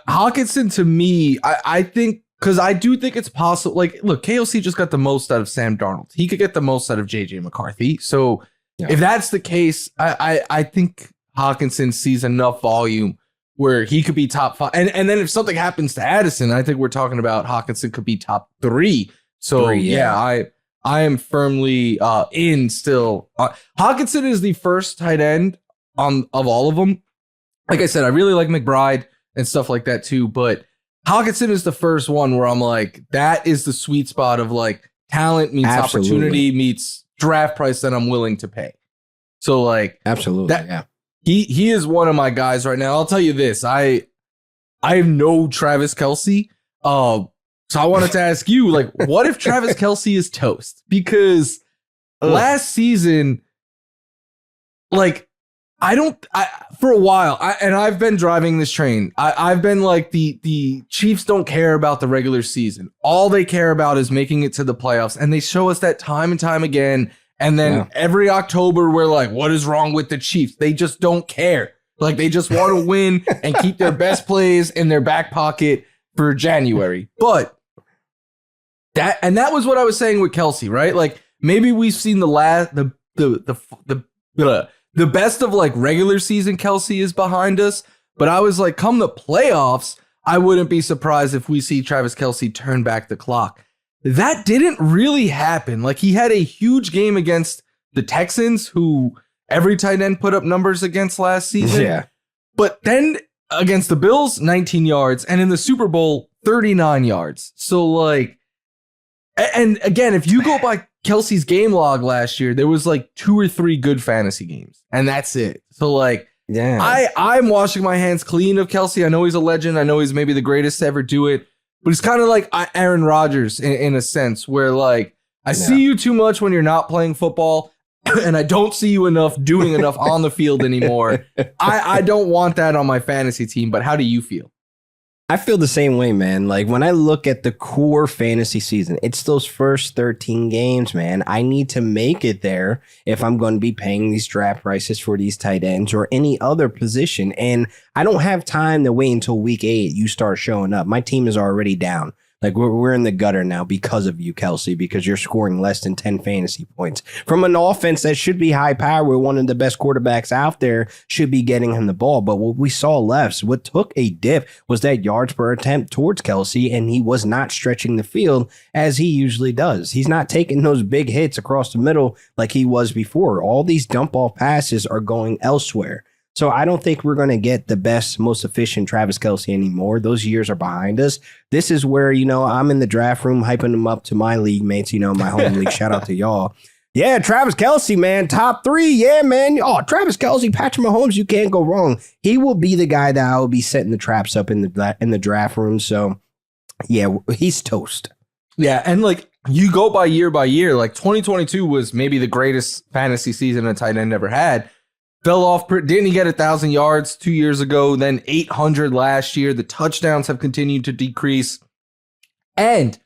Hockenson, to me, I think, because I do think it's possible. Like, look, KOC just got the most out of Sam Darnold. He could get the most out of JJ McCarthy. So if that's the case, I think Hockenson sees enough volume where he could be top 5. And then if something happens to Addison, I think we're talking about Hockenson could be top 3. So I am firmly in still. Hockenson is the first tight end of all of them. Like I said, I really like McBride and stuff like that too. But Hockenson is the first one where I'm like, that is the sweet spot of like talent meets opportunity meets draft price that I'm willing to pay. So like, absolutely, he is one of my guys right now. I'll tell you this, I know Travis Kelce. So I wanted to ask you, like, what if Travis Kelce is toast? Because last season, like, for a while, I've been driving this train. I've been like, the Chiefs don't care about the regular season. All they care about is making it to the playoffs. And they show us that time and time again. And then every October, we're like, what is wrong with the Chiefs? They just don't care. Like, they just want to win and keep their best plays in their back pocket for January. But that was what I was saying with Kelce, right? Like, maybe we've seen the best of like regular season Kelce is behind us, but I was like, come the playoffs, I wouldn't be surprised if we see Travis Kelce turn back the clock. That didn't really happen. Like, he had a huge game against the Texans, who every tight end put up numbers against last season. Yeah. But then against the Bills, 19 yards, and in the Super Bowl, 39 yards. So like, and again, if you go by Kelce's game log last year, there was like 2 or 3 good fantasy games, and that's it. So like, I'm washing my hands clean of Kelce. I know he's a legend. I know he's maybe the greatest to ever do it, but he's kind of like Aaron Rodgers in a sense, where like, I see you too much when you're not playing football, and I don't see you doing enough on the field anymore. I don't want that on my fantasy team, but how do you feel? I feel the same way, man. Like when I look at the core fantasy season, it's those first 13 games, man. I need to make it there if I'm going to be paying these draft prices for these tight ends or any other position. And I don't have time to wait until week 8. You start showing up. My team is already down. Like we're in the gutter now because of you, Kelce, because you're scoring less than 10 fantasy points from an offense that should be high power. One of the best quarterbacks out there should be getting him the ball. But what we saw left, what took a dip was that yards per attempt towards Kelce, and he was not stretching the field as he usually does. He's not taking those big hits across the middle like he was before. All these dump off passes are going elsewhere. So I don't think we're going to get the best, most efficient Travis Kelce anymore. Those years are behind us. This is where, I'm in the draft room hyping him up to my league mates, my home league. Shout out to y'all. Yeah, Travis Kelce, man, top 3. Yeah, man. Oh, Travis Kelce, Patrick Mahomes, you can't go wrong. He will be the guy that I will be setting the traps up in the draft room. So, yeah, he's toast. Yeah, and you go by year, like 2022 was maybe the greatest fantasy season a tight end ever had. Fell off. Didn't he get 1,000 yards 2 years ago? Then 800 last year. The touchdowns have continued to decrease. And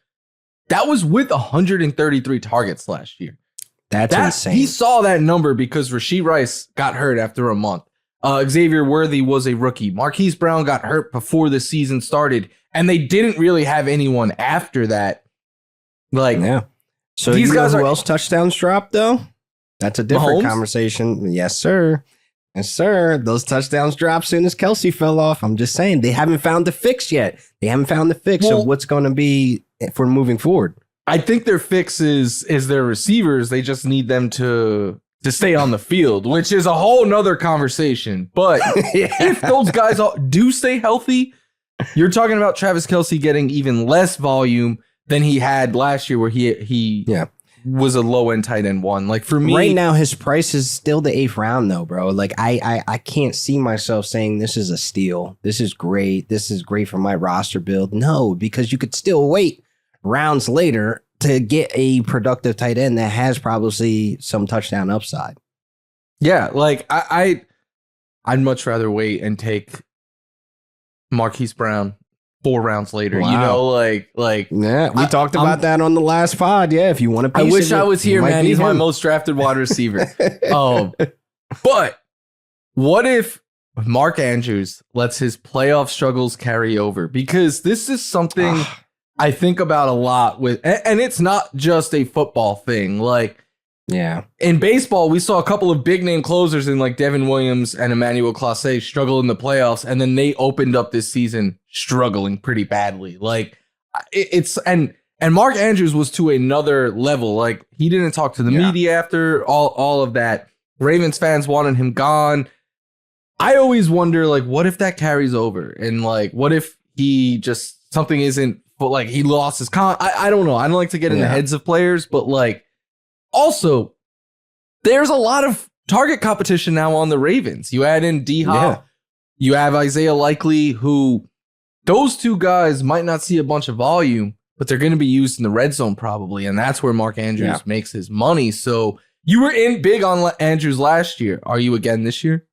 that was with 133 targets last year. That's insane. He saw that number because Rashee Rice got hurt after a month. Xavier Worthy was a rookie. Marquise Brown got hurt before the season started. And they didn't really have anyone after that. So these guys who else touchdowns dropped, though? That's a different conversation. Yes, sir. Yes, sir. Those touchdowns dropped soon as Kelce fell off. I'm just saying they haven't found the fix yet. They haven't found the fix of what's going to be for moving forward. I think their fix is their receivers. They just need them to stay on the field, which is a whole nother conversation. But if those guys do stay healthy, you're talking about Travis Kelce getting even less volume than he had last year, where he was a low-end tight end one. Like for me right now, his price is still the 8th round though, bro. Like I can't see myself saying this is a steal. This is great. This is great for my roster build. No, because you could still wait rounds later to get a productive tight end that has probably some touchdown upside. Yeah, like I'd much rather wait and take Marquise Brown 4 rounds later. Wow. Yeah, we talked about that on the last pod. Yeah, if you want to, I wish I was here, man. He's my most drafted wide receiver. But what if Mark Andrews lets his playoff struggles carry over? Because this is something I think about a lot with, and it's not just a football thing. In baseball, we saw a couple of big name closers in Devin Williams and Emmanuel Clase struggle in the playoffs, and then they opened up this season struggling pretty badly. And Mark Andrews was to another level. He didn't talk to the media after all of that. Ravens fans wanted him gone. I always wonder, what if that carries over, and what if he just something isn't, but he lost his I don't know. I don't like to get in the heads of players, but also, there's a lot of target competition now on the Ravens. You add in D-Hop, you have Isaiah Likely, who those two guys might not see a bunch of volume, but they're going to be used in the red zone probably, and that's where Mark Andrews makes his money. So you were in big on Andrews last year. Are you again this year?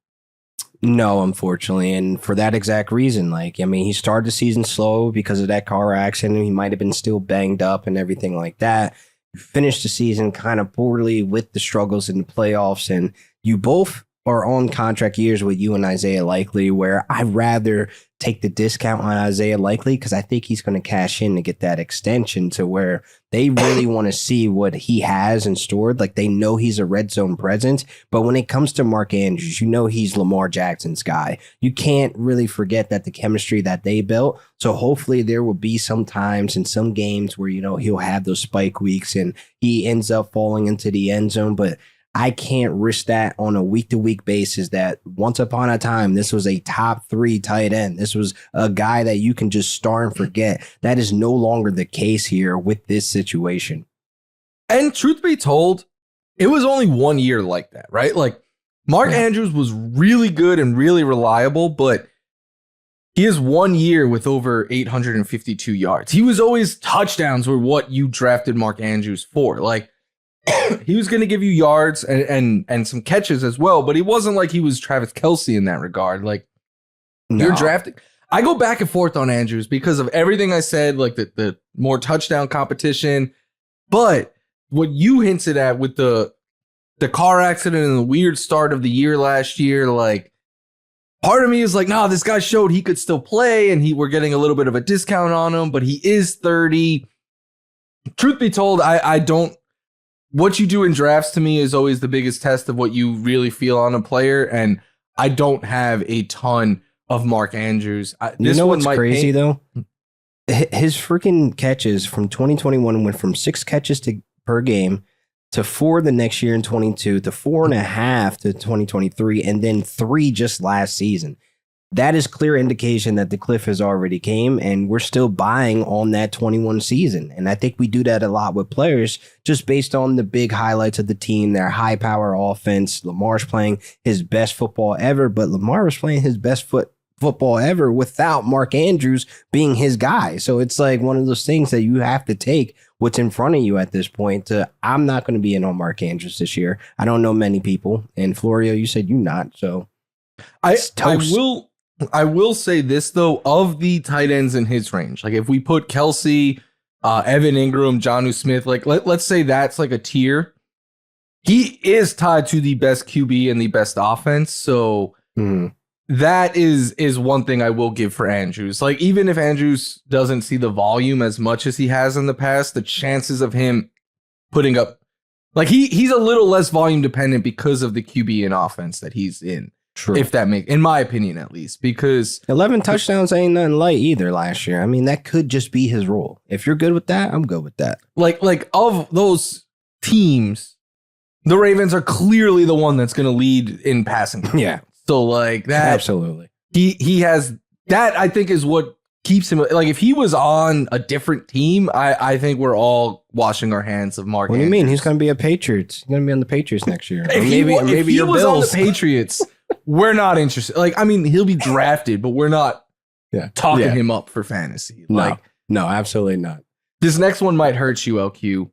No, unfortunately, and for that exact reason. He started the season slow because of that car accident. He might have been still banged up and everything like that. Finished the season kind of poorly with the struggles in the playoffs, and you both are on contract years with you and Isaiah Likely, where I'd rather take the discount on Isaiah Likely because I think he's going to cash in to get that extension to where they really want to see what he has in store. They know he's a red zone presence, but when it comes to Mark Andrews, he's Lamar Jackson's guy. You can't really forget that the chemistry that they built. So hopefully there will be some times in some games where, he'll have those spike weeks and he ends up falling into the end zone, but I can't risk that on a week-to-week basis that once upon a time, this was a top 3 tight end. This was a guy that you can just start and forget. That is no longer the case here with this situation. And truth be told, it was only 1 year like that, right? Mark Andrews was really good and really reliable, but he has 1 year with over 852 yards. He was always touchdowns were what you drafted Mark Andrews for. He was going to give you yards and some catches as well, but he wasn't he was Travis Kelce in that regard. You're drafting. I go back and forth on Andrews because of everything I said, like the more touchdown competition. But what you hinted at with the car accident and the weird start of the year last year, like part of me is like, nah, this guy showed he could still play and we're getting a little bit of a discount on him, but he is 30. Truth be told, I don't. What you do in drafts to me is always the biggest test of what you really feel on a player, and I don't have a ton of Mark Andrews. You know what's crazy though? His freaking catches from 2021 went from 6 catches per game to 4 the next year in 22 to 4.5 to 2023, and then 3 just last season. That is clear indication that the cliff has already came, and we're still buying on that 21 season. And I think we do that a lot with players just based on the big highlights of the team, their high power offense. Lamar's playing his best football ever, but Lamar was playing his best football ever without Mark Andrews being his guy. So it's like one of those things that you have to take what's in front of you at this point. I'm not going to be in on Mark Andrews this year. I don't know many people. And Florio, you said you not. So I will say this, though, of the tight ends in his range. Like if we put Kelce, Evan Ingram, Jonnu Smith, like let's say that's like a tier. He is tied to the best QB and the best offense. So that is one thing I will give for Andrews. Like even if Andrews doesn't see the volume as much as he has in the past, the chances of him putting up, like he's a little less volume dependent because of the QB and offense that he's in. True. If that makes, in my opinion, at least, because 11 touchdowns ain't nothing light either last year. I mean, that could just be his role. If you're good with that, I'm good with that. Like of those teams, the Ravens are clearly the one that's going to lead in passing. Yeah. So like that, absolutely. He has that. I think is what keeps him. Like if he was on a different team, I think we're all washing our hands of Mark. What do you mean? He's going to be a Patriots. He's going to be on the Patriots next year. If maybe he was on the Patriots. We're not interested. Like, I mean, he'll be drafted, but we're not talking him up for fantasy. Like, no, absolutely not. This next one might hurt you, LQ.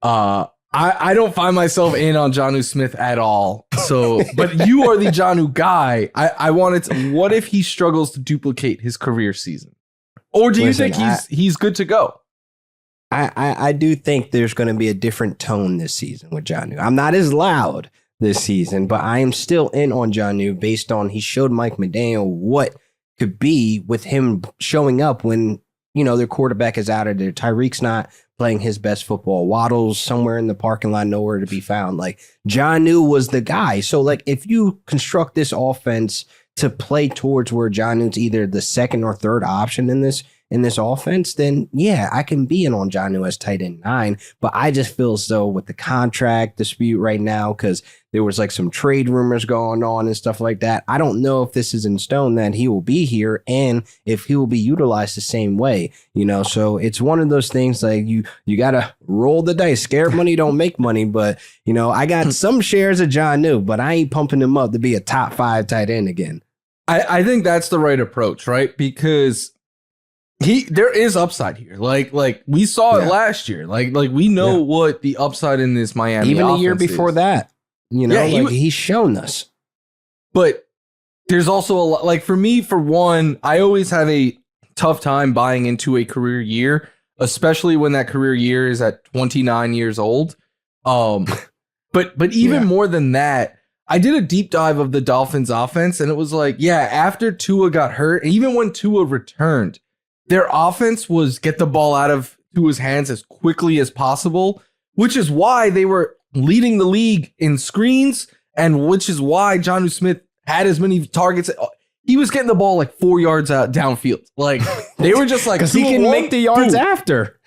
I don't find myself in on Jonnu Smith at all. So, but you are the Jonnu guy. I wanted to, what if he struggles to duplicate his career season? Or do you think he's good to go? I do think there's going to be a different tone this season with Jonnu. I'm not as loud this season, but I am still in on Jonnu based on he showed Mike McDaniel what could be with him showing up when, you know, their quarterback is out of there. Tyreek's not playing his best football. Waddle's somewhere in the parking lot, nowhere to be found. Like Jonnu was the guy. So like if you construct this offense to play towards where Jonnu's either the second or third option in this offense, then yeah, I can be in on Jonnu as tight end 9. But I just feel as though with the contract dispute right now, because there was like some trade rumors going on and stuff like that, I don't know if this is in stone that he will be here and if he will be utilized the same way, you know. So it's one of those things like you gotta roll the dice. Scared money don't make money, but you know, I got some shares of Jonnu, but I ain't pumping him up to be a top 5 tight end again. I think that's the right approach, right? Because there is upside here. Like we saw it last year. Like we know what the upside in this Miami even offense a year before is. that. You know, he's shown us. But there's also a lot, like for me, for one, I always have a tough time buying into a career year, especially when that career year is at 29 years old. But even more than that, I did a deep dive of the Dolphins offense, and it was like, yeah, after Tua got hurt, and even when Tua returned, their offense was get the ball out of Tua's hands as quickly as possible, which is why they were leading the league in screens, and which is why Jonnu Smith had as many targets. He was getting the ball like 4 yards out downfield. Like they were just like, because he can make the yards after.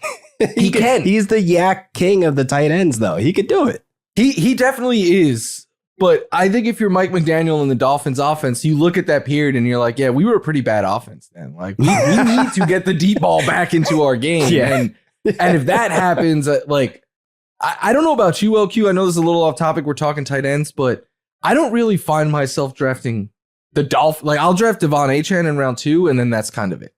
He can. He's the yak king of the tight ends, though. He could do it. He definitely is. But I think if you're Mike McDaniel in the Dolphins offense, you look at that period and you're like, yeah, we were a pretty bad offense then. Like we need to get the deep ball back into our game. Yeah. And if that happens, like, I don't know about you, LQ. I know this is a little off topic. We're talking tight ends, but I don't really find myself drafting the Dolphins. Like I'll draft Devon Achane in round 2, and then that's kind of it.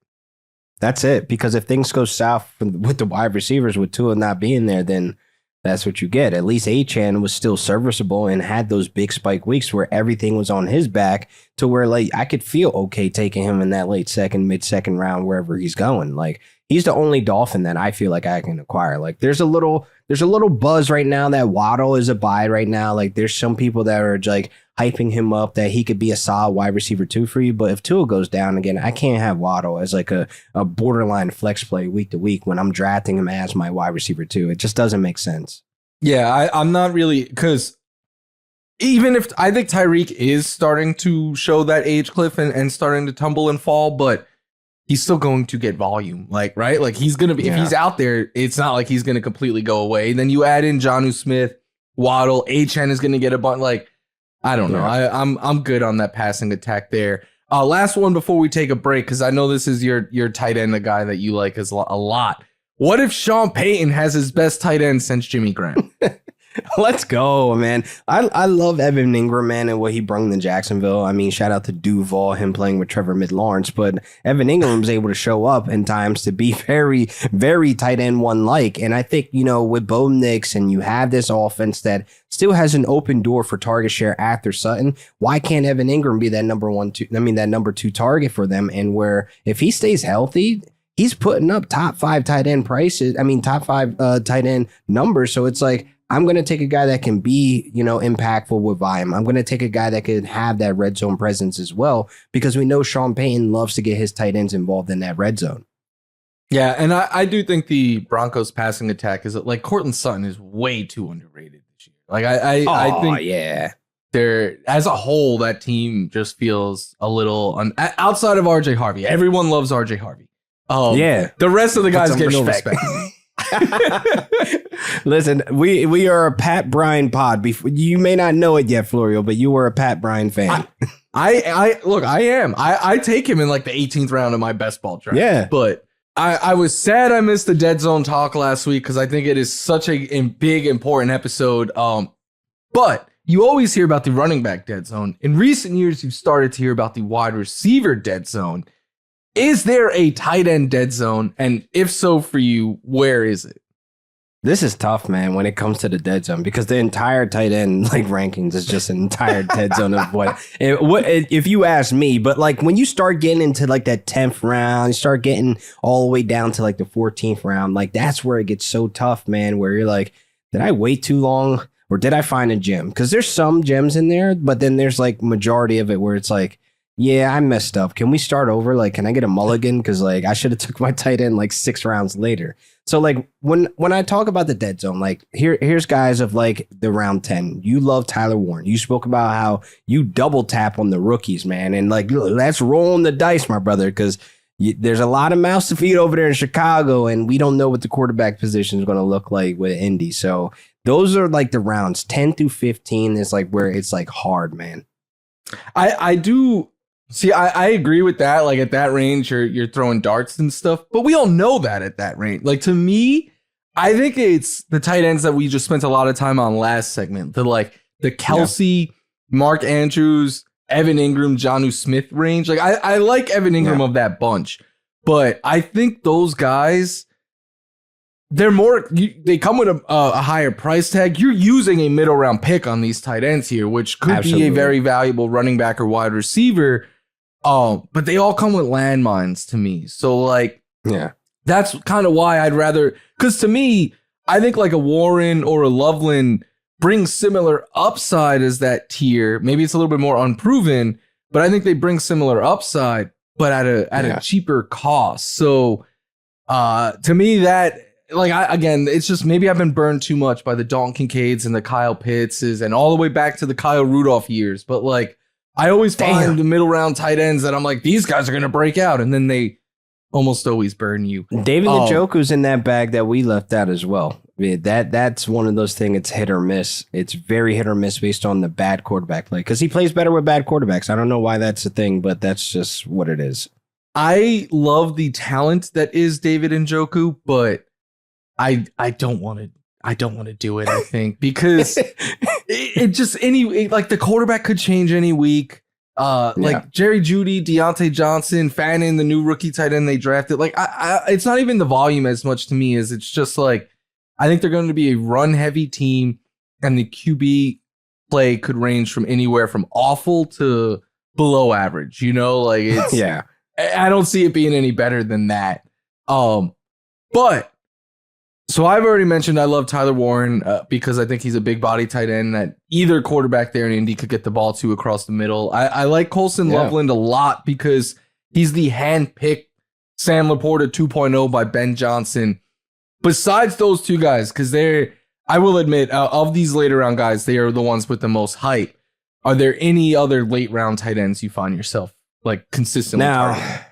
That's it. Because if things go south with the wide receivers with Tua not being there, then That's what you get. At least Achan was still serviceable and had those big spike weeks where everything was on his back to where like I could feel okay taking him in that late second, mid-second round, wherever he's going. Like he's the only Dolphin that I feel like I can acquire. Like there's a little buzz right now that Waddle is a buy right now. Like there's some people that are like hyping him up that he could be a solid wide receiver 2 for you. But if Tua goes down again, I can't have Waddle as like a borderline flex play week to week when I'm drafting him as my wide receiver 2. It just doesn't make sense. Yeah, I'm not really, because even if I think Tyreek is starting to show that age cliff and starting to tumble and fall, but he's still going to get volume, like, right? Like he's going to be, if he's out there, it's not like he's going to completely go away. Then you add in Jonnu Smith, Waddle, Achan is going to get a bunch. Like, I don't know. I'm good on that passing attack there. Last one before we take a break, because I know this is your tight end, the guy that you like is a lot. What if Sean Payton has his best tight end since Jimmy Graham? Let's go, man. I love Evan Ingram, man, and what he brought to Jacksonville. I mean, shout out to Duval, him playing with Trevor Mid-Lawrence, but Evan Ingram's able to show up in times to be very, very tight end one-like. And I think, with Bo Nix and you have this offense that still has an open door for target share after Sutton, why can't Evan Ingram be that number 2 target for them? And where if he stays healthy, he's putting up top 5 tight end prices. I mean, top 5 tight end numbers. So it's like, I'm going to take a guy that can be, impactful with volume. I'm going to take a guy that can have that red zone presence as well, because we know Sean Payton loves to get his tight ends involved in that red zone. Yeah, and I do think the Broncos passing attack is like Courtland Sutton is way too underrated this year. Like I think they're, as a whole, that team just feels a little outside of RJ Harvey. Everyone loves RJ Harvey. The rest of the guys get no respect. Listen, we are a Pat Bryant pod. You may not know it yet, Florio, but you were a Pat Bryant fan. I look, I am. I take him in like the 18th round of my best ball draft. Yeah, but I was sad I missed the dead zone talk last week because I think it is such a big, important episode. But you always hear about the running back dead zone. In recent years, you've started to hear about the wide receiver dead zone. Is there a tight end dead zone? And if so for you, where is it? This is tough, man, when it comes to the dead zone, because the entire tight end rankings is just an entire dead zone of what if you ask me. But like when you start getting into like that 10th round, you start getting all the way down to like the 14th round, like that's where it gets so tough, man, where you're like, did I wait too long or did I find a gem? Because there's some gems in there, but then there's like majority of it where it's like, yeah, I messed up. Can we start over? Like, can I get a mulligan? Because like I should have took my tight end like 6 rounds later. So like when I talk about the dead zone, like here's guys of like the round 10. You love Tyler Warren. You spoke about how you double tap on the rookies, man, and like let's roll the dice, my brother, because there's a lot of mouths to feed over there in Chicago, and we don't know what the quarterback position is going to look like with Indy. So those are like the rounds 10 through 15 is like where it's like hard, man. I do. See, I agree with that. Like at that range, you're throwing darts and stuff, but we all know that at that range. Like to me, I think it's the tight ends that we just spent a lot of time on last segment. The Kelce, Mark Andrews, Evan Ingram, Jonnu Smith range. Like I like Evan Ingram of that bunch, but I think those guys, they're more. They come with a higher price tag. You're using a middle round pick on these tight ends here, which could be a very valuable running back or wide receiver. But they all come with landmines to me. So like, that's kind of why I'd rather, because to me, I think like a Warren or a Loveland brings similar upside as that tier. Maybe it's a little bit more unproven, but I think they bring similar upside, but at a cheaper cost. So to me, that like again, it's just maybe I've been burned too much by the Dalton Kincaids and the Kyle Pittses and all the way back to the Kyle Rudolph years. But like, I always find the middle round tight ends that I'm like, these guys are going to break out. And then they almost always burn you. David Njoku's in that bag that we left out as well. That's one of those things. It's hit or miss. It's very hit or miss based on the bad quarterback play, because he plays better with bad quarterbacks. I don't know why that's a thing, but that's just what it is. I love the talent that is David Njoku, but I don't want to do it, I think, because it just like the quarterback could change any week. Like Jerry Jeudy, Deontay Johnson, Fannin, the new rookie tight end they drafted. Like it's not even the volume as much to me as it's just like I think they're going to be a run-heavy team, and the QB play could range from anywhere from awful to below average. Like it's yeah. I don't see it being any better than that. But so I've already mentioned I love Tyler Warren because I think he's a big body tight end that either quarterback there in Indy could get the ball to across the middle. I like Colson Loveland a lot because he's the hand-picked Sam LaPorta 2.0 by Ben Johnson. Besides those two guys, because I will admit, of these later round guys, they are the ones with the most hype. Are there any other late round tight ends you find yourself like consistently targeting?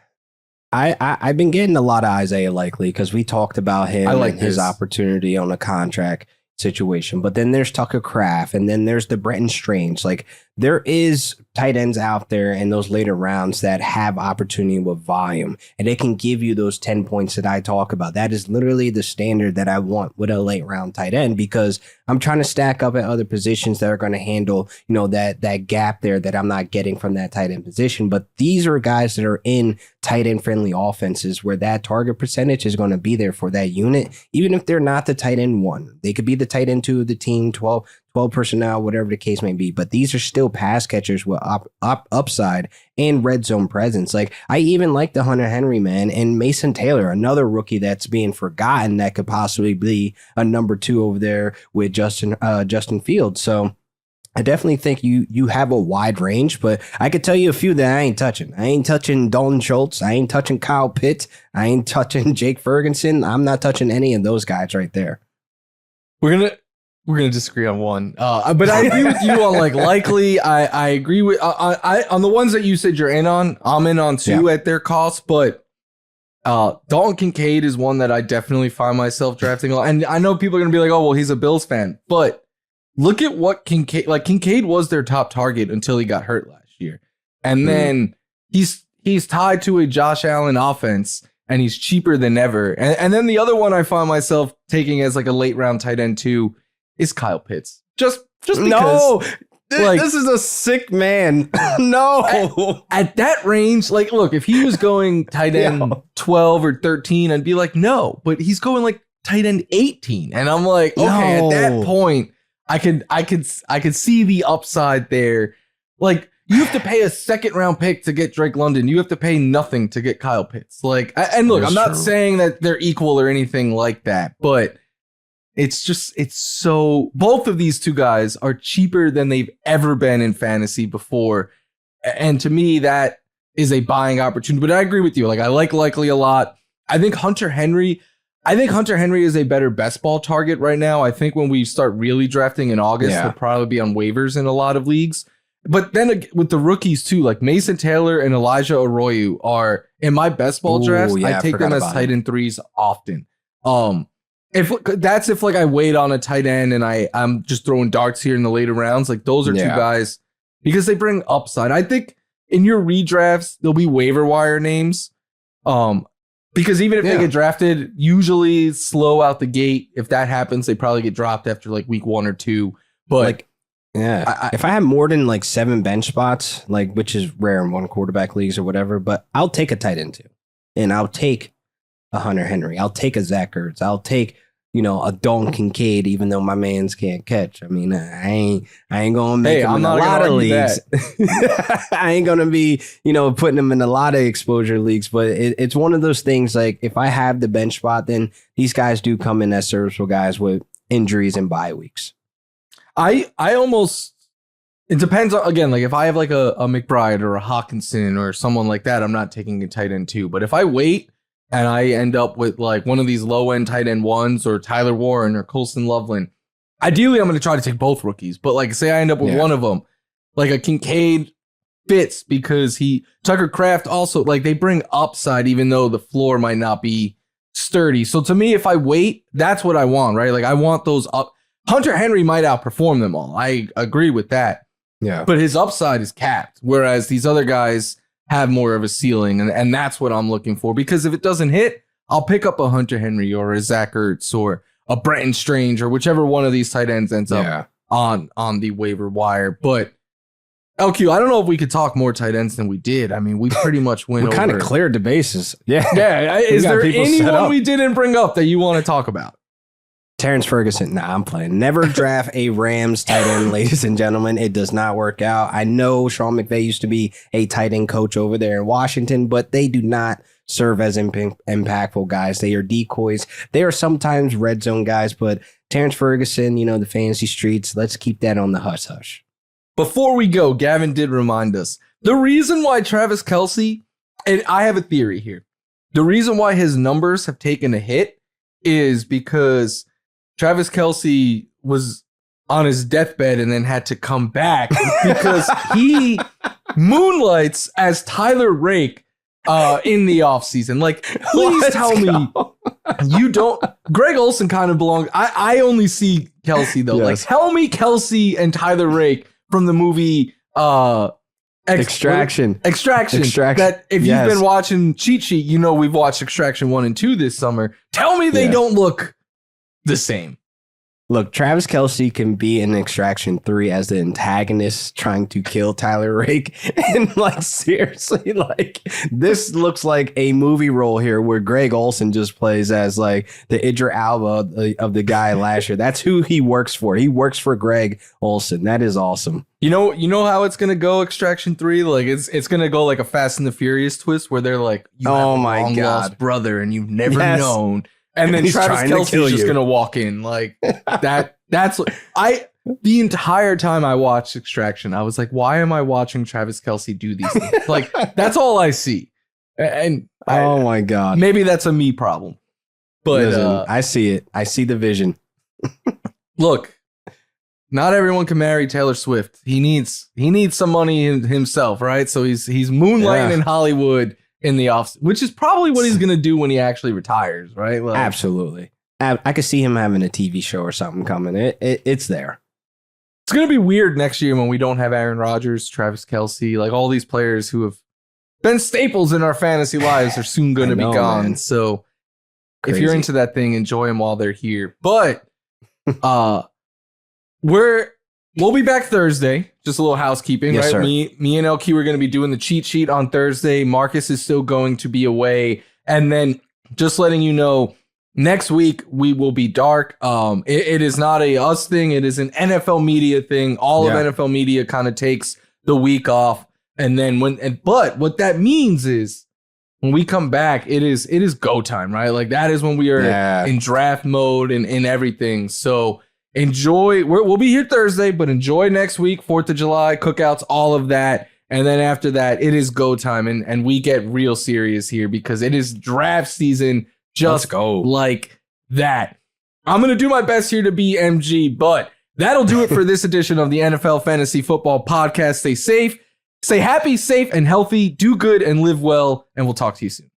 I've been getting a lot of Isaiah Likely because we talked about him and his opportunity on a contract situation. But then there's Tucker Kraft, and then there's the Brenton Strange. Like, there is tight ends out there in those later rounds that have opportunity with volume, and they can give you those 10 points that I talk about. That is literally the standard that I want with a late round tight end, because I'm trying to stack up at other positions that are going to handle, that gap there that I'm not getting from that tight end position. But these are guys that are in tight end friendly offenses where that target percentage is going to be there for that unit, even if they're not the tight end one. They could be the tight end two of the team, 12 personnel, whatever the case may be. But these are still pass catchers with upside and red zone presence. Like, I even like the Hunter Henry, man, and Mason Taylor, another rookie that's being forgotten that could possibly be a number 2 over there with Justin Fields. So I definitely think you have a wide range, but I could tell you a few that I ain't touching. I ain't touching Dalton Schultz. I ain't touching Kyle Pitts. I ain't touching Jake Ferguson. I'm not touching any of those guys right there. We're gonna disagree on one, but I agree with you on Likely. I agree with I on the ones that you said you're in on. I'm in on two at their cost, but Dalton Kincaid is one that I definitely find myself drafting a lot. And I know people are gonna be like, "Oh, well, he's a Bills fan," but look at what Kincaid was their top target until he got hurt last year, and then he's tied to a Josh Allen offense. And he's cheaper than ever. And then the other one I find myself taking as like a late round tight end too is Kyle Pitts. Just because. No, this is a sick man. No. At that range, look, if he was going tight end 12 or 13, I'd be like, no. But he's going like tight end 18. And I'm like, okay, at that point, I could see the upside there. Like, you have to pay a second round pick to get Drake London. You have to pay nothing to get Kyle Pitts. And look, I'm not saying that they're equal or anything like that, but it's so, both of these two guys are cheaper than they've ever been in fantasy before. And to me, that is a buying opportunity. But I agree with you. I like Likely a lot. I think Hunter Henry is a better best ball target right now. I think when we start really drafting in August, he'll probably be on waivers in a lot of leagues. But then with the rookies too, like Mason Taylor and Elijah Arroyo are in my best ball drafts. I take them as tight end 3s often. If I wait on a tight end and I'm just throwing darts here in the later rounds, those are two guys because they bring upside. I think in your redrafts there'll be waiver wire names. Because even if they get drafted, usually slow out the gate. If that happens, they probably get dropped after week 1 or 2. But if I have more than 7 bench spots, which is rare in one quarterback leagues or whatever, but I'll take a tight end 2, and I'll take a Hunter Henry. I'll take a Zach Ertz. I'll take, a Dalton Kincaid, even though my mans can't catch. I mean, I ain't gonna make him in a lot of leagues. I ain't gonna be, putting him in a lot of exposure leagues, but it's one of those things. If I have the bench spot, then these guys do come in as serviceable guys with injuries and bye weeks. I almost, it depends on, again, if I have a McBride or a Hockenson or someone like that, I'm not taking a tight end 2. But if I wait and I end up with one of these low end tight end 1s or Tyler Warren or Colson Loveland, ideally I'm going to try to take both rookies. But say I end up with one of them, a Kincaid fits because Tucker Kraft also, they bring upside even though the floor might not be sturdy. So to me, if I wait, that's what I want, right? I want those up. Hunter Henry might outperform them all. I agree with that. Yeah. But his upside is capped, whereas these other guys have more of a ceiling, and that's what I'm looking for. Because if it doesn't hit, I'll pick up a Hunter Henry or a Zach Ertz or a Brenton Strange or whichever one of these tight ends ends up on the waiver wire. But LQ, I don't know if we could talk more tight ends than we did. I mean, we pretty much went over. We kind of cleared the bases. Yeah. Yeah. Is there anyone we didn't bring up that you want to talk about? Terrence Ferguson. Nah, I'm playing. Never draft a Rams tight end, ladies and gentlemen. It does not work out. I know Sean McVay used to be a tight end coach over there in Washington, but they do not serve as impactful guys. They are decoys. They are sometimes red zone guys, but Terrence Ferguson, the fantasy streets, let's keep that on the hush-hush. Before we go, Gavin did remind us, the reason why Travis Kelce, and I have a theory here, the reason why his numbers have taken a hit is because Travis Kelce was on his deathbed and then had to come back because he moonlights as Tyler Rake in the offseason. Like, please tell me you don't. Greg Olsen kind of belongs. I only see Kelce, though. Yes. Like, tell me Kelce and Tyler Rake from the movie Extraction. That if you've been watching Cheat Sheet, we've watched Extraction 1 and 2 this summer. Tell me they don't look the same. Look, Travis Kelce can be in Extraction 3 as the antagonist trying to kill Tyler Rake. And seriously, this looks like a movie role here where Greg Olsen just plays as the Idris Elba of the guy last year. That's who he works for. He works for Greg Olsen. That is awesome. You know how it's going to go, Extraction 3? It's going to go like a Fast and the Furious twist where they're like, you have a long-lost brother and you've never known. And then Travis Kelce is just going to walk in like that. The entire time I watched Extraction, I was like, why am I watching Travis Kelce do these things? That's all I see. And oh my God, maybe that's a me problem, but listen, I see it. I see the vision. Look, not everyone can marry Taylor Swift. He needs some money himself, right? So he's moonlighting in Hollywood in the off, which is probably what he's gonna do when he actually retires, right? Absolutely. I could see him having a TV show or something coming. It's there. It's gonna be weird next year when we don't have Aaron Rodgers, Travis Kelce, all these players who have been staples in our fantasy lives are soon gonna be gone. Man. So if you're into that thing, enjoy them while they're here. But we'll be back Thursday. Just a little housekeeping, yes, right? Sir. Me and LQ are going to be doing the cheat sheet on Thursday. Marcus is still going to be away. And then just letting you know, next week we will be dark. It is not a us thing. It is an NFL media thing. All of NFL media kind of takes the week off. And then but what that means is when we come back, it is go time, right? That is when we are in draft mode and everything. So enjoy. We'll be here Thursday, but enjoy next week, 4th of July, cookouts, all of that. And then after that, it is go time. And we get real serious here because it is draft season just like that. I'm going to do my best here to be MG, but that'll do it for this edition of the NFL Fantasy Football Podcast. Stay safe, stay happy, safe, and healthy. Do good and live well. And we'll talk to you soon.